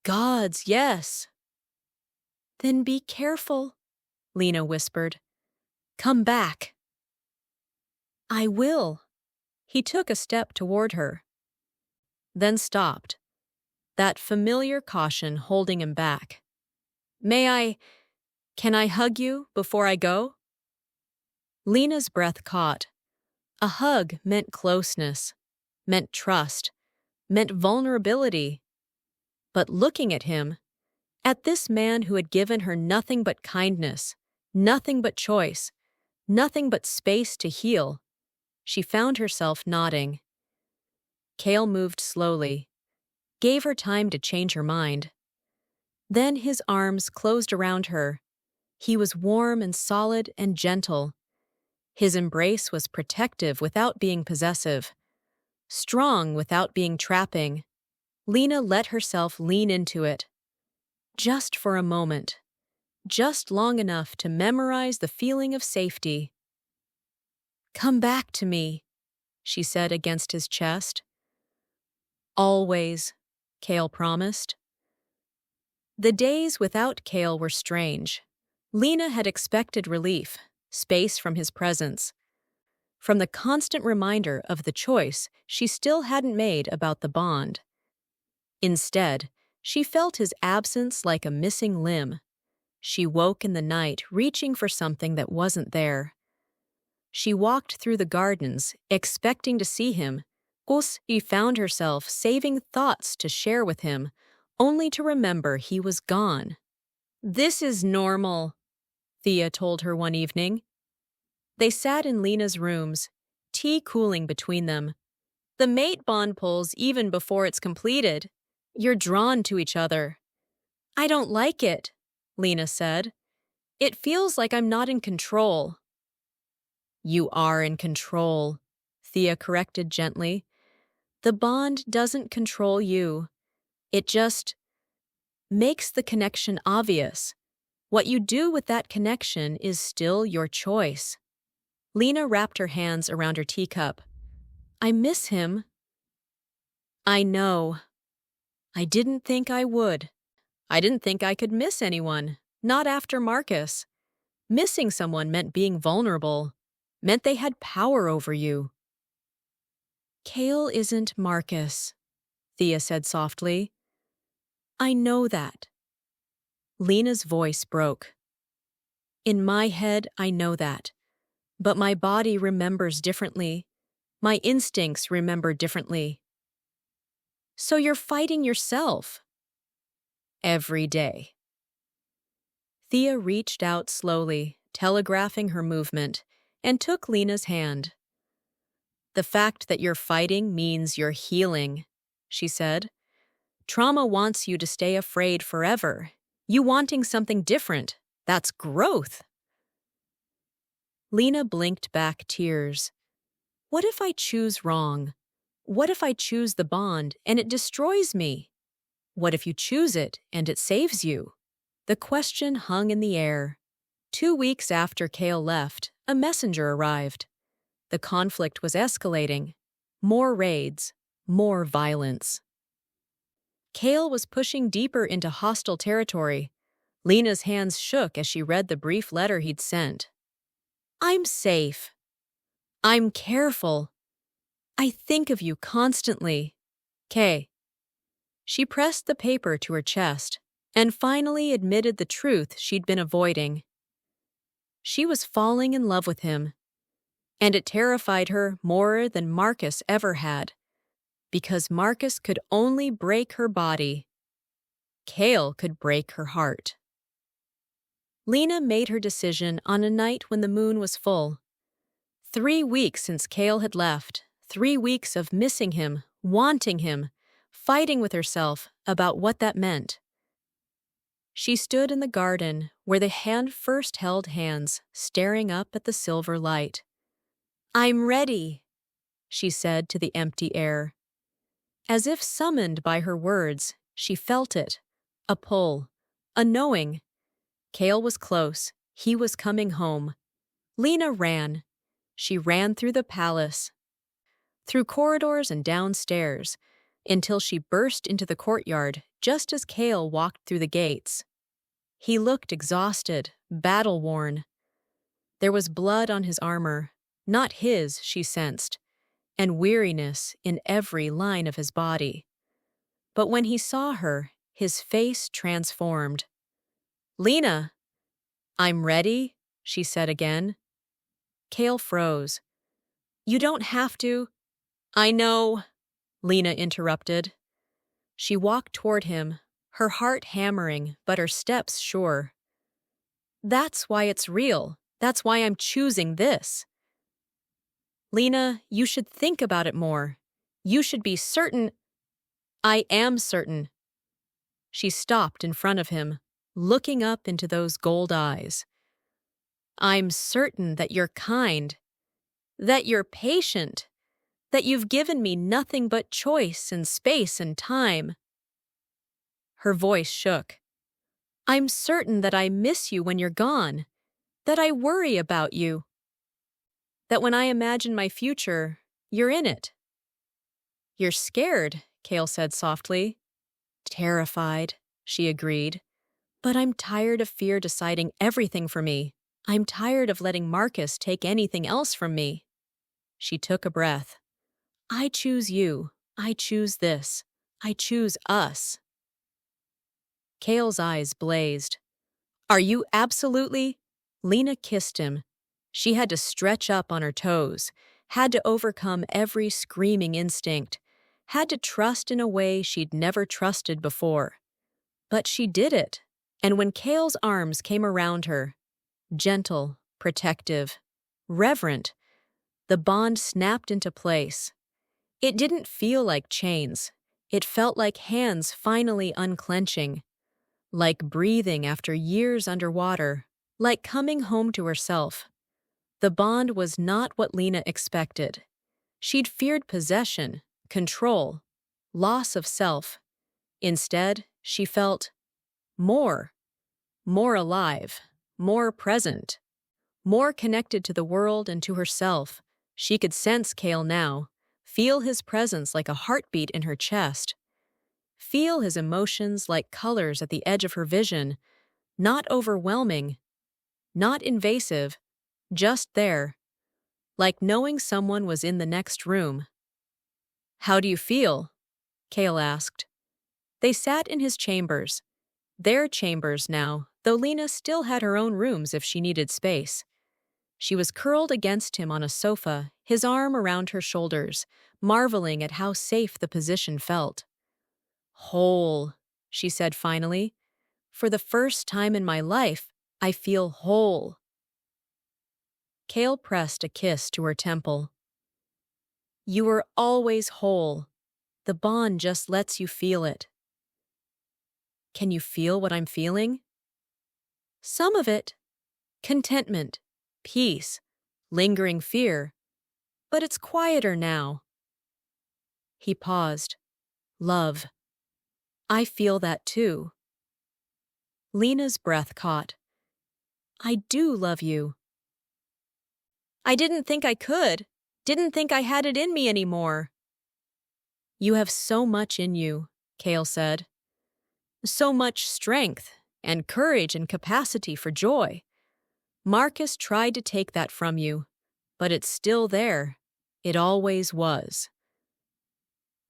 Gods, yes." "Then be careful," Lena whispered. "Come back." "I will." He took a step toward her, then stopped, that familiar caution holding him back. Can I hug you before I go?" Lena's breath caught. A hug meant closeness, meant trust, meant vulnerability. But looking at him, at this man who had given her nothing but kindness, nothing but choice, nothing but space to heal, she found herself nodding. Kale moved slowly, gave her time to change her mind. Then his arms closed around her. He was warm and solid and gentle. His embrace was protective without being possessive, strong without being trapping. Lena let herself lean into it. Just for a moment. Just long enough to memorize the feeling of safety. "Come back to me," she said against his chest. "Always," Kale promised. The days without Kale were strange. Lena had expected relief, space from his presence, from the constant reminder of the choice she still hadn't made about the bond. Instead, she felt his absence like a missing limb. She woke in the night reaching for something that wasn't there. She walked through the gardens, expecting to see him. She found herself saving thoughts to share with him, only to remember he was gone. "This is normal," Thea told her one evening. They sat in Lena's rooms, tea cooling between them. "The mate bond pulls even before it's completed. You're drawn to each other." "I don't like it," Lena said. "It feels like I'm not in control." "You are in control," Thea corrected gently. "The bond doesn't control you. It just makes the connection obvious. What you do with that connection is still your choice." Lena wrapped her hands around her teacup. "I miss him." "I know. I didn't think I would. I didn't think I could miss anyone, not after Marcus. Missing someone meant being vulnerable, meant they had power over you." "Kale isn't Marcus," Thea said softly. "I know that." Lena's voice broke. "In my head, I know that. But my body remembers differently. My instincts remember differently." "So you're fighting yourself?" "Every day." Thea reached out slowly, telegraphing her movement, and took Lena's hand. "The fact that you're fighting means you're healing," she said. "Trauma wants you to stay afraid forever. You wanting something different. That's growth." Lena blinked back tears. "What if I choose wrong? What if I choose the bond and it destroys me? What if you choose it and it saves you?" The question hung in the air. 2 weeks after Kale left, a messenger arrived. The conflict was escalating. More raids, more violence. Kale was pushing deeper into hostile territory. Lena's hands shook as she read the brief letter he'd sent. "I'm safe. I'm careful. I think of you constantly. Kay." She pressed the paper to her chest and finally admitted the truth she'd been avoiding. She was falling in love with him, and it terrified her more than Marcus ever had, because Marcus could only break her body. Kale could break her heart. Lena made her decision on a night when the moon was full. 3 weeks since Kale had left, 3 weeks of missing him, wanting him, fighting with herself about what that meant. She stood in the garden where the hand first held hands, staring up at the silver light. "I'm ready," she said to the empty air. As if summoned by her words, she felt it. A pull, a knowing. Kale was close. He was coming home. Lena ran. She ran through the palace, through corridors and downstairs, until she burst into the courtyard just as Kale walked through the gates. He looked exhausted, battle-worn. There was blood on his armor, not his, she sensed, and weariness in every line of his body. But when he saw her, his face transformed. "Lena!" "I'm ready," she said again. Kale froze. "You don't have to." "I know," Lena interrupted. She walked toward him, her heart hammering, but her steps sure. "That's why it's real. That's why I'm choosing this." "Lena, you should think about it more. You should be certain." "I am certain." She stopped in front of him, looking up into those gold eyes. "I'm certain that you're kind, that you're patient, that you've given me nothing but choice and space and time." Her voice shook. "I'm certain that I miss you when you're gone, that I worry about you, that when I imagine my future, you're in it." "You're scared," Kale said softly. "Terrified," she agreed. "But I'm tired of fear deciding everything for me. I'm tired of letting Marcus take anything else from me." She took a breath. "I choose you. I choose this. I choose us." Kale's eyes blazed. "Are you absolutely—" Lena kissed him. She had to stretch up on her toes, had to overcome every screaming instinct, had to trust in a way she'd never trusted before. But she did it, and when Kale's arms came around her, gentle, protective, reverent, the bond snapped into place. It didn't feel like chains. It felt like hands finally unclenching, like breathing after years underwater, like coming home to herself. The bond was not what Lena expected. She'd feared possession, control, loss of self. Instead, she felt more alive, more present, more connected to the world and to herself. She could sense Kale now, feel his presence like a heartbeat in her chest, feel his emotions like colors at the edge of her vision, not overwhelming, not invasive, just there, like knowing someone was in the next room. "How do you feel?" Kale asked. They sat in his chambers. Their chambers now, though Lena still had her own rooms if she needed space. She was curled against him on a sofa, his arm around her shoulders, marveling at how safe the position felt. "Whole," she said finally. "For the first time in my life, I feel whole. Kale pressed a kiss to her temple. You are always whole. The bond just lets you feel it. Can you feel what I'm feeling? Some of it. Contentment, peace, lingering fear. But it's quieter now. He paused. Love. I feel that too. Lena's breath caught. I do love you. I didn't think I could. Didn't think I had it in me anymore. You have so much in you, Kale said. So much strength and courage and capacity for joy. Marcus tried to take that from you, but it's still there. It always was.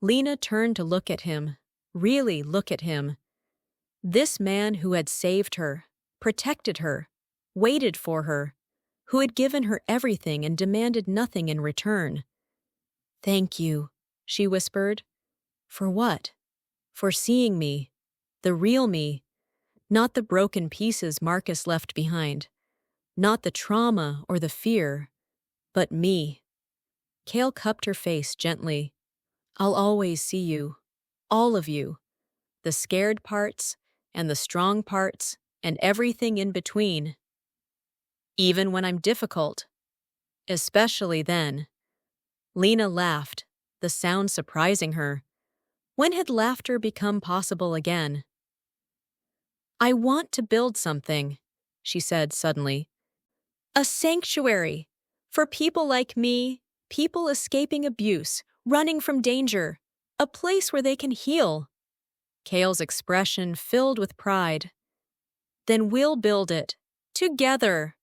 Lena turned to look at him, really look at him. This man who had saved her, protected her, waited for her, who had given her everything and demanded nothing in return. Thank you, she whispered. For what? For seeing me, the real me, not the broken pieces Marcus left behind, not the trauma or the fear, but me. Kale cupped her face gently. I'll always see you, all of you, the scared parts and the strong parts and everything in between. Even when I'm difficult. Especially then. Lena laughed, the sound surprising her. When had laughter become possible again? I want to build something, she said suddenly. A sanctuary. For people like me, people escaping abuse, running from danger. A place where they can heal. Kale's expression filled with pride. Then we'll build it. Together.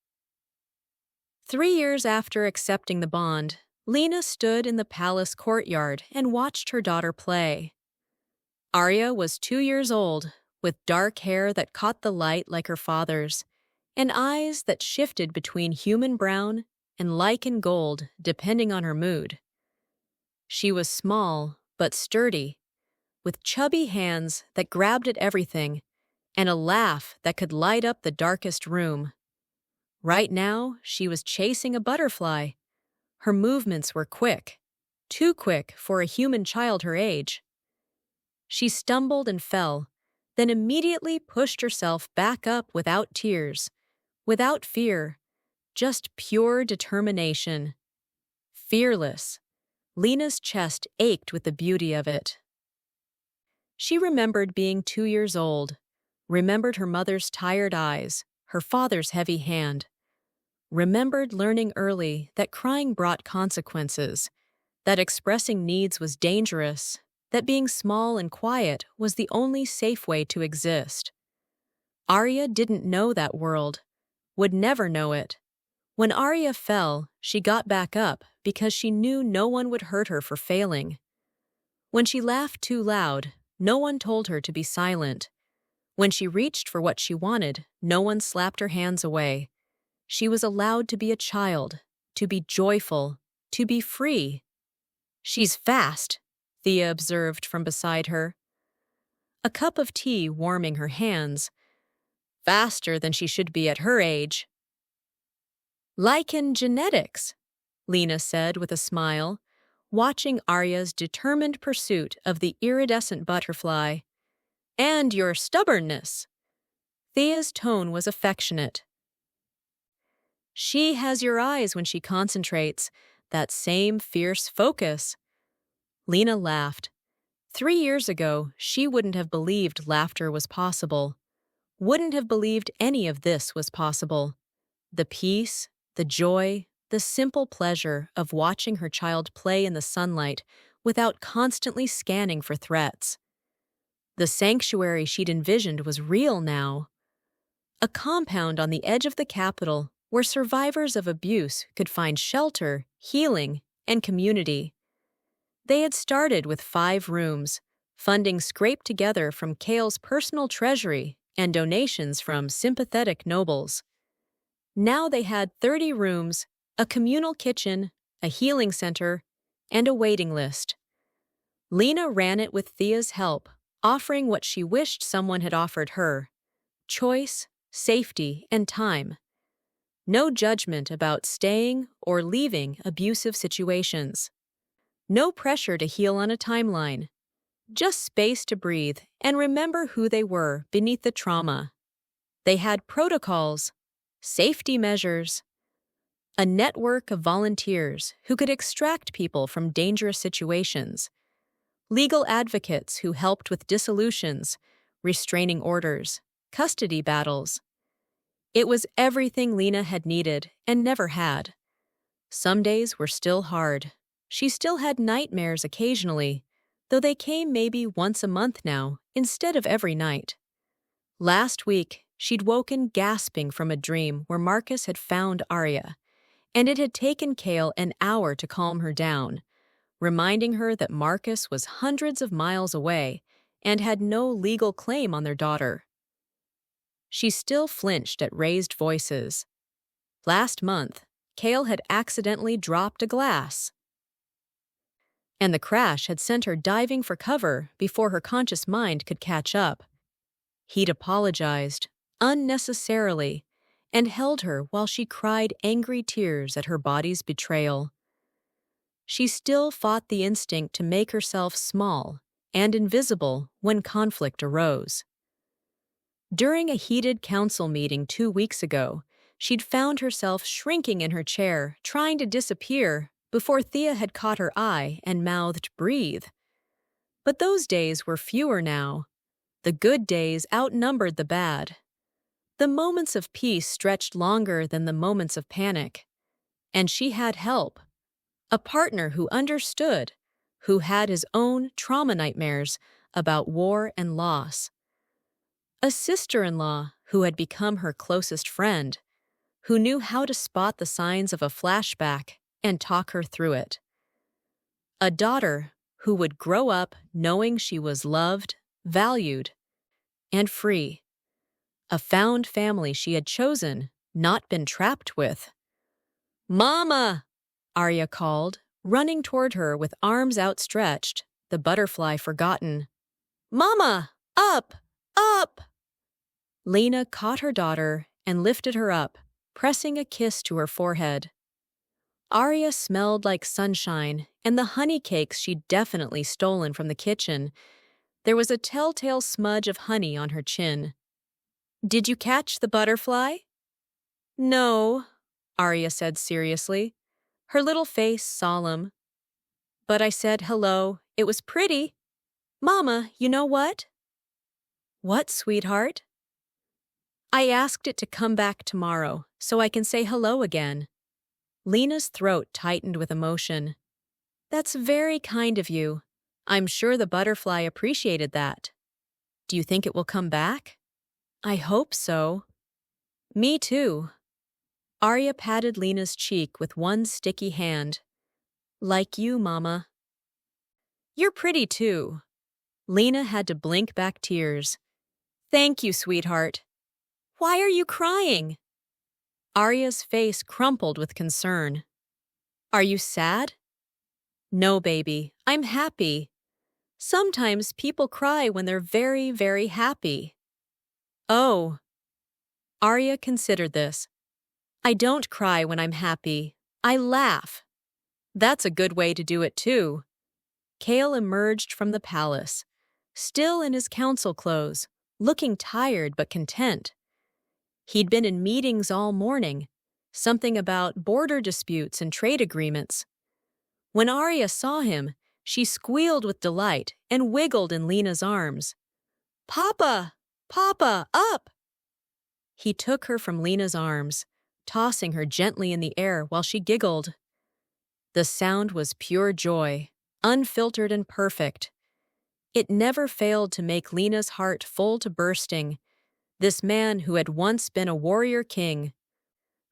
3 years after accepting the bond, Lena stood in the palace courtyard and watched her daughter play. Arya was 2 years old, with dark hair that caught the light like her father's, and eyes that shifted between human brown and Lycan gold depending on her mood. She was small but sturdy, with chubby hands that grabbed at everything, and a laugh that could light up the darkest room. Right now, she was chasing a butterfly. Her movements were quick, too quick for a human child her age. She stumbled and fell, then immediately pushed herself back up without tears, without fear, just pure determination. Fearless. Lena's chest ached with the beauty of it. She remembered being 2 years old, remembered her mother's tired eyes, her father's heavy hand, remembered learning early that crying brought consequences, that expressing needs was dangerous, that being small and quiet was the only safe way to exist. Arya didn't know that world, would never know it. When Arya fell, she got back up because she knew no one would hurt her for failing. When she laughed too loud, no one told her to be silent. When she reached for what she wanted, no one slapped her hands away. She was allowed to be a child, to be joyful, to be free. She's fast, Thea observed from beside her. A cup of tea warming her hands. Faster than she should be at her age. Lycan genetics, Lena said with a smile, watching Arya's determined pursuit of the iridescent butterfly. And your stubbornness. Thea's tone was affectionate. She has your eyes when she concentrates, that same fierce focus. Lena laughed. 3 years ago, she wouldn't have believed laughter was possible. Wouldn't have believed any of this was possible. The peace, the joy, the simple pleasure of watching her child play in the sunlight without constantly scanning for threats. The sanctuary she'd envisioned was real now. A compound on the edge of the capital where survivors of abuse could find shelter, healing, and community. They had started with 5 rooms, funding scraped together from Kale's personal treasury and donations from sympathetic nobles. Now they had 30 rooms, a communal kitchen, a healing center, and a waiting list. Lena ran it with Thea's help, offering what she wished someone had offered her: choice, safety, and time. No judgment about staying or leaving abusive situations. No pressure to heal on a timeline. Just space to breathe and remember who they were beneath the trauma. They had protocols, safety measures, a network of volunteers who could extract people from dangerous situations, legal advocates who helped with dissolutions, restraining orders, custody battles. It was everything Lena had needed and never had. Some days were still hard. She still had nightmares occasionally, though they came maybe once a month now instead of every night. Last week, she'd woken gasping from a dream where Marcus had found Arya, and it had taken Kale an hour to calm her down, reminding her that Marcus was hundreds of miles away and had no legal claim on their daughter. She still flinched at raised voices. Last month, Kale had accidentally dropped a glass, and the crash had sent her diving for cover before her conscious mind could catch up. He'd apologized, unnecessarily, and held her while she cried angry tears at her body's betrayal. She still fought the instinct to make herself small and invisible when conflict arose. During a heated council meeting 2 weeks ago, she'd found herself shrinking in her chair, trying to disappear before Thea had caught her eye and mouthed, "Breathe." But those days were fewer now. The good days outnumbered the bad. The moments of peace stretched longer than the moments of panic. And she had help. A partner who understood, who had his own trauma nightmares about war and loss. A sister-in-law who had become her closest friend, who knew how to spot the signs of a flashback and talk her through it. A daughter who would grow up knowing she was loved, valued, and free. A found family she had chosen, not been trapped with. "Mama!" Arya called, running toward her with arms outstretched, the butterfly forgotten. "Mama! Up! Up!" Lena caught her daughter and lifted her up, pressing a kiss to her forehead. Arya smelled like sunshine and the honey cakes she'd definitely stolen from the kitchen. There was a telltale smudge of honey on her chin. "Did you catch the butterfly?" "No," Arya said seriously, her little face solemn. "But I said hello. It was pretty. Mama, you know what?" "What, sweetheart?" "I asked it to come back tomorrow, so I can say hello again." Lena's throat tightened with emotion. "That's very kind of you. I'm sure the butterfly appreciated that. Do you think it will come back?" "I hope so." "Me too." Arya patted Lena's cheek with one sticky hand. "Like you, Mama." "You're pretty too." Lena had to blink back tears. "Thank you, sweetheart." "Why are you crying?" Arya's face crumpled with concern. "Are you sad?" "No, baby, I'm happy. Sometimes people cry when they're very, very happy." "Oh." Arya considered this. "I don't cry when I'm happy. I laugh." "That's a good way to do it, too." Kale emerged from the palace, still in his council clothes, looking tired but content. He'd been in meetings all morning, something about border disputes and trade agreements. When Arya saw him, she squealed with delight and wiggled in Lena's arms. "Papa! Papa, up!" He took her from Lena's arms, tossing her gently in the air while she giggled. The sound was pure joy, unfiltered and perfect. It never failed to make Lena's heart full to bursting. This man who had once been a warrior king,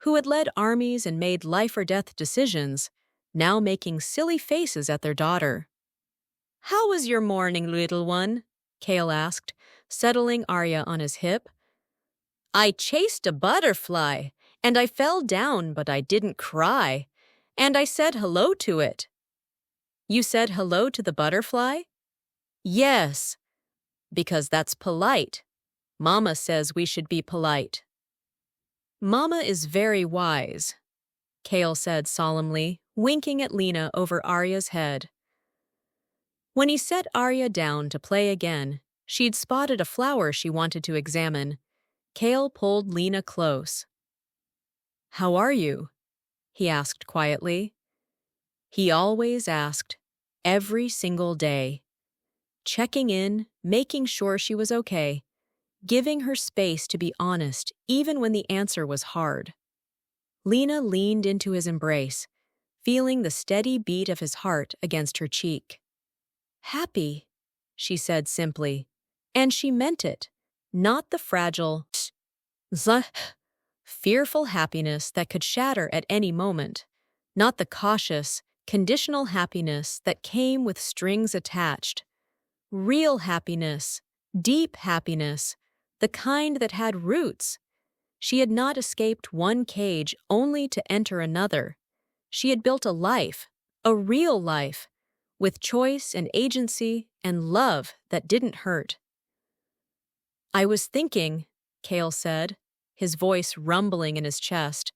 who had led armies and made life-or-death decisions, now making silly faces at their daughter. "How was your morning, little one?" Kale asked, settling Arya on his hip. "I chased a butterfly, and I fell down, but I didn't cry. And I said hello to it." "You said hello to the butterfly?" "Yes, because that's polite. Mama says we should be polite. Mama is very wise, Kale said solemnly, winking at Lena over Arya's head. When he set Arya down to play again, she'd spotted a flower she wanted to examine. Kale pulled Lena close. "How are you?" he asked quietly. He always asked, every single day. Checking in, making sure she was okay, giving her space to be honest even when the answer was hard. Lena leaned into his embrace, feeling the steady beat of his heart against her cheek. "Happy," she said simply, and she meant it, not the fragile, fearful happiness that could shatter at any moment, not the cautious, conditional happiness that came with strings attached. Real happiness, deep happiness, the kind that had roots. She had not escaped one cage only to enter another. She had built a life, a real life, with choice and agency and love that didn't hurt. "I was thinking," Kale said, his voice rumbling in his chest,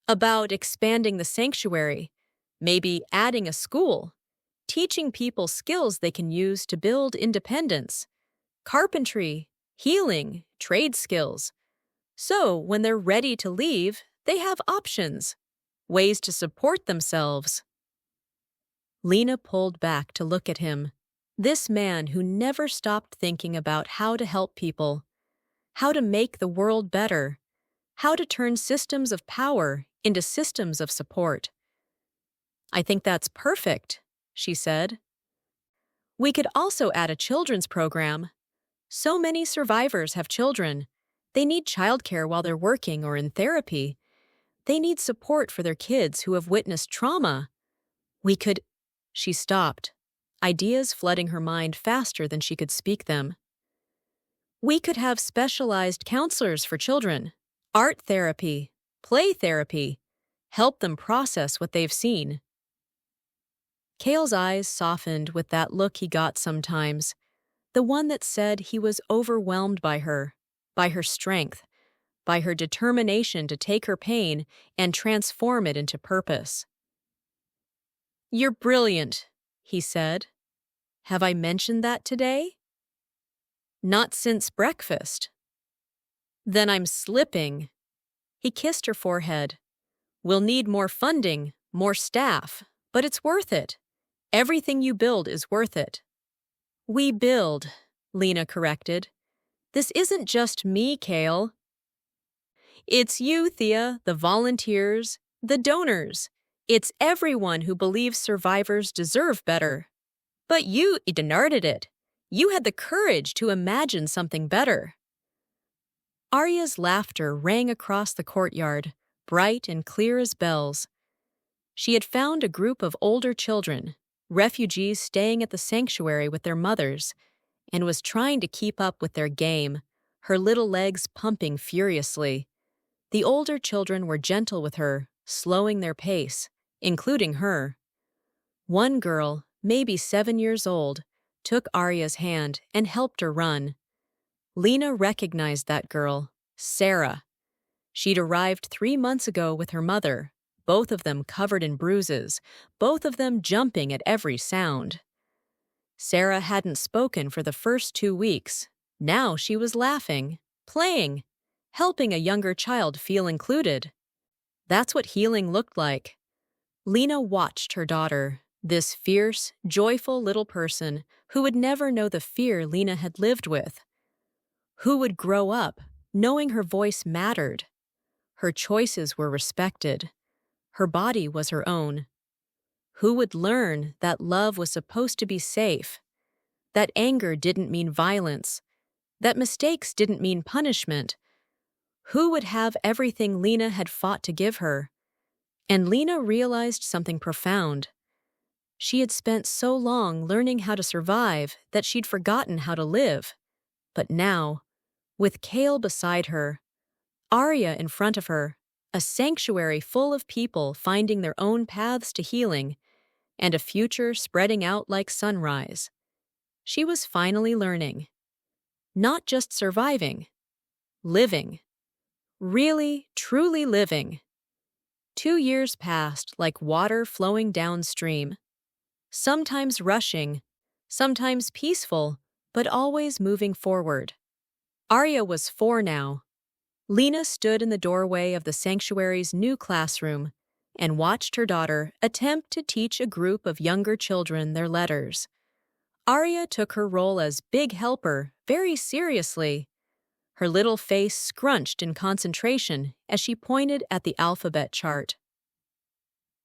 "about expanding the sanctuary, maybe adding a school, teaching people skills they can use to build independence, carpentry, healing, trade skills. So when they're ready to leave, they have options, ways to support themselves." Lena pulled back to look at him, this man who never stopped thinking about how to help people, how to make the world better, how to turn systems of power into systems of support. "I think that's perfect," she said. "We could also add a children's program. So many survivors have children. They need childcare while they're working or in therapy. They need support for their kids who have witnessed trauma. We could—" She stopped, ideas flooding her mind faster than she could speak them. "We could have specialized counselors for children, art therapy, play therapy, help them process what they've seen." Kale's eyes softened with that look he got sometimes, the one that said he was overwhelmed by her strength, by her determination to take her pain and transform it into purpose. "You're brilliant," he said. "Have I mentioned that today?" "Not since breakfast." "Then I'm slipping." He kissed her forehead. "We'll need more funding, more staff, but it's worth it. Everything you build is worth it." "We build," Lena corrected. "This isn't just me, Kale. It's you, Thea, the volunteers, the donors. It's everyone who believes survivors deserve better. But you denarded it. You had the courage to imagine something better." Arya's laughter rang across the courtyard, bright and clear as bells. She had found a group of older children, refugees staying at the sanctuary with their mothers, and was trying to keep up with their game, her little legs pumping furiously. The older children were gentle with her, slowing their pace, including her. One girl, maybe 7 years old, took Arya's hand and helped her run. Lena recognized that girl, Sarah. She'd arrived 3 months ago with her mother, both of them covered in bruises, both of them jumping at every sound. Sarah hadn't spoken for the first 2 weeks. Now she was laughing, playing, helping a younger child feel included. That's what healing looked like. Lena watched her daughter, this fierce, joyful little person who would never know the fear Lena had lived with. Who would grow up knowing her voice mattered. Her choices were respected. Her body was her own. Who would learn that love was supposed to be safe, that anger didn't mean violence, that mistakes didn't mean punishment. Who would have everything Lena had fought to give her? And Lena realized something profound. She had spent so long learning how to survive that she'd forgotten how to live. But now, with Kale beside her, Arya in front of her, a sanctuary full of people finding their own paths to healing, and a future spreading out like sunrise, she was finally learning. Not just surviving, living. Really, truly living. 2 years passed like water flowing downstream, sometimes rushing, sometimes peaceful, but always moving forward. Arya was 4 now. Lena stood in the doorway of the sanctuary's new classroom and watched her daughter attempt to teach a group of younger children their letters. Arya took her role as big helper very seriously, her little face scrunched in concentration as she pointed at the alphabet chart.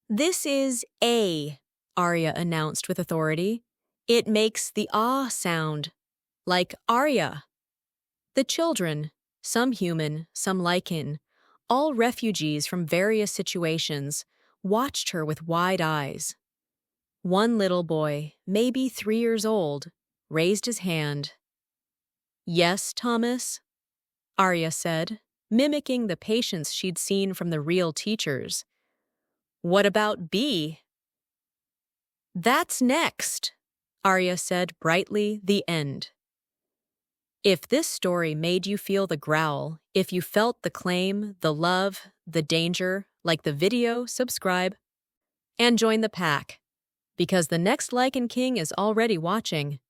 "This is A," Arya announced with authority. "It makes the ah sound, like Arya." The children, some human, some Lycan, all refugees from various situations, watched her with wide eyes. One little boy, maybe 3 years old, raised his hand. "Yes, Thomas?" Arya said, mimicking the patience she'd seen from the real teachers. "What about B?" "That's next," Arya said brightly, the end. If this story made you feel the growl, if you felt the claim, the love, the danger, like the video, subscribe, and join the pack, because the next Lycan King is already watching.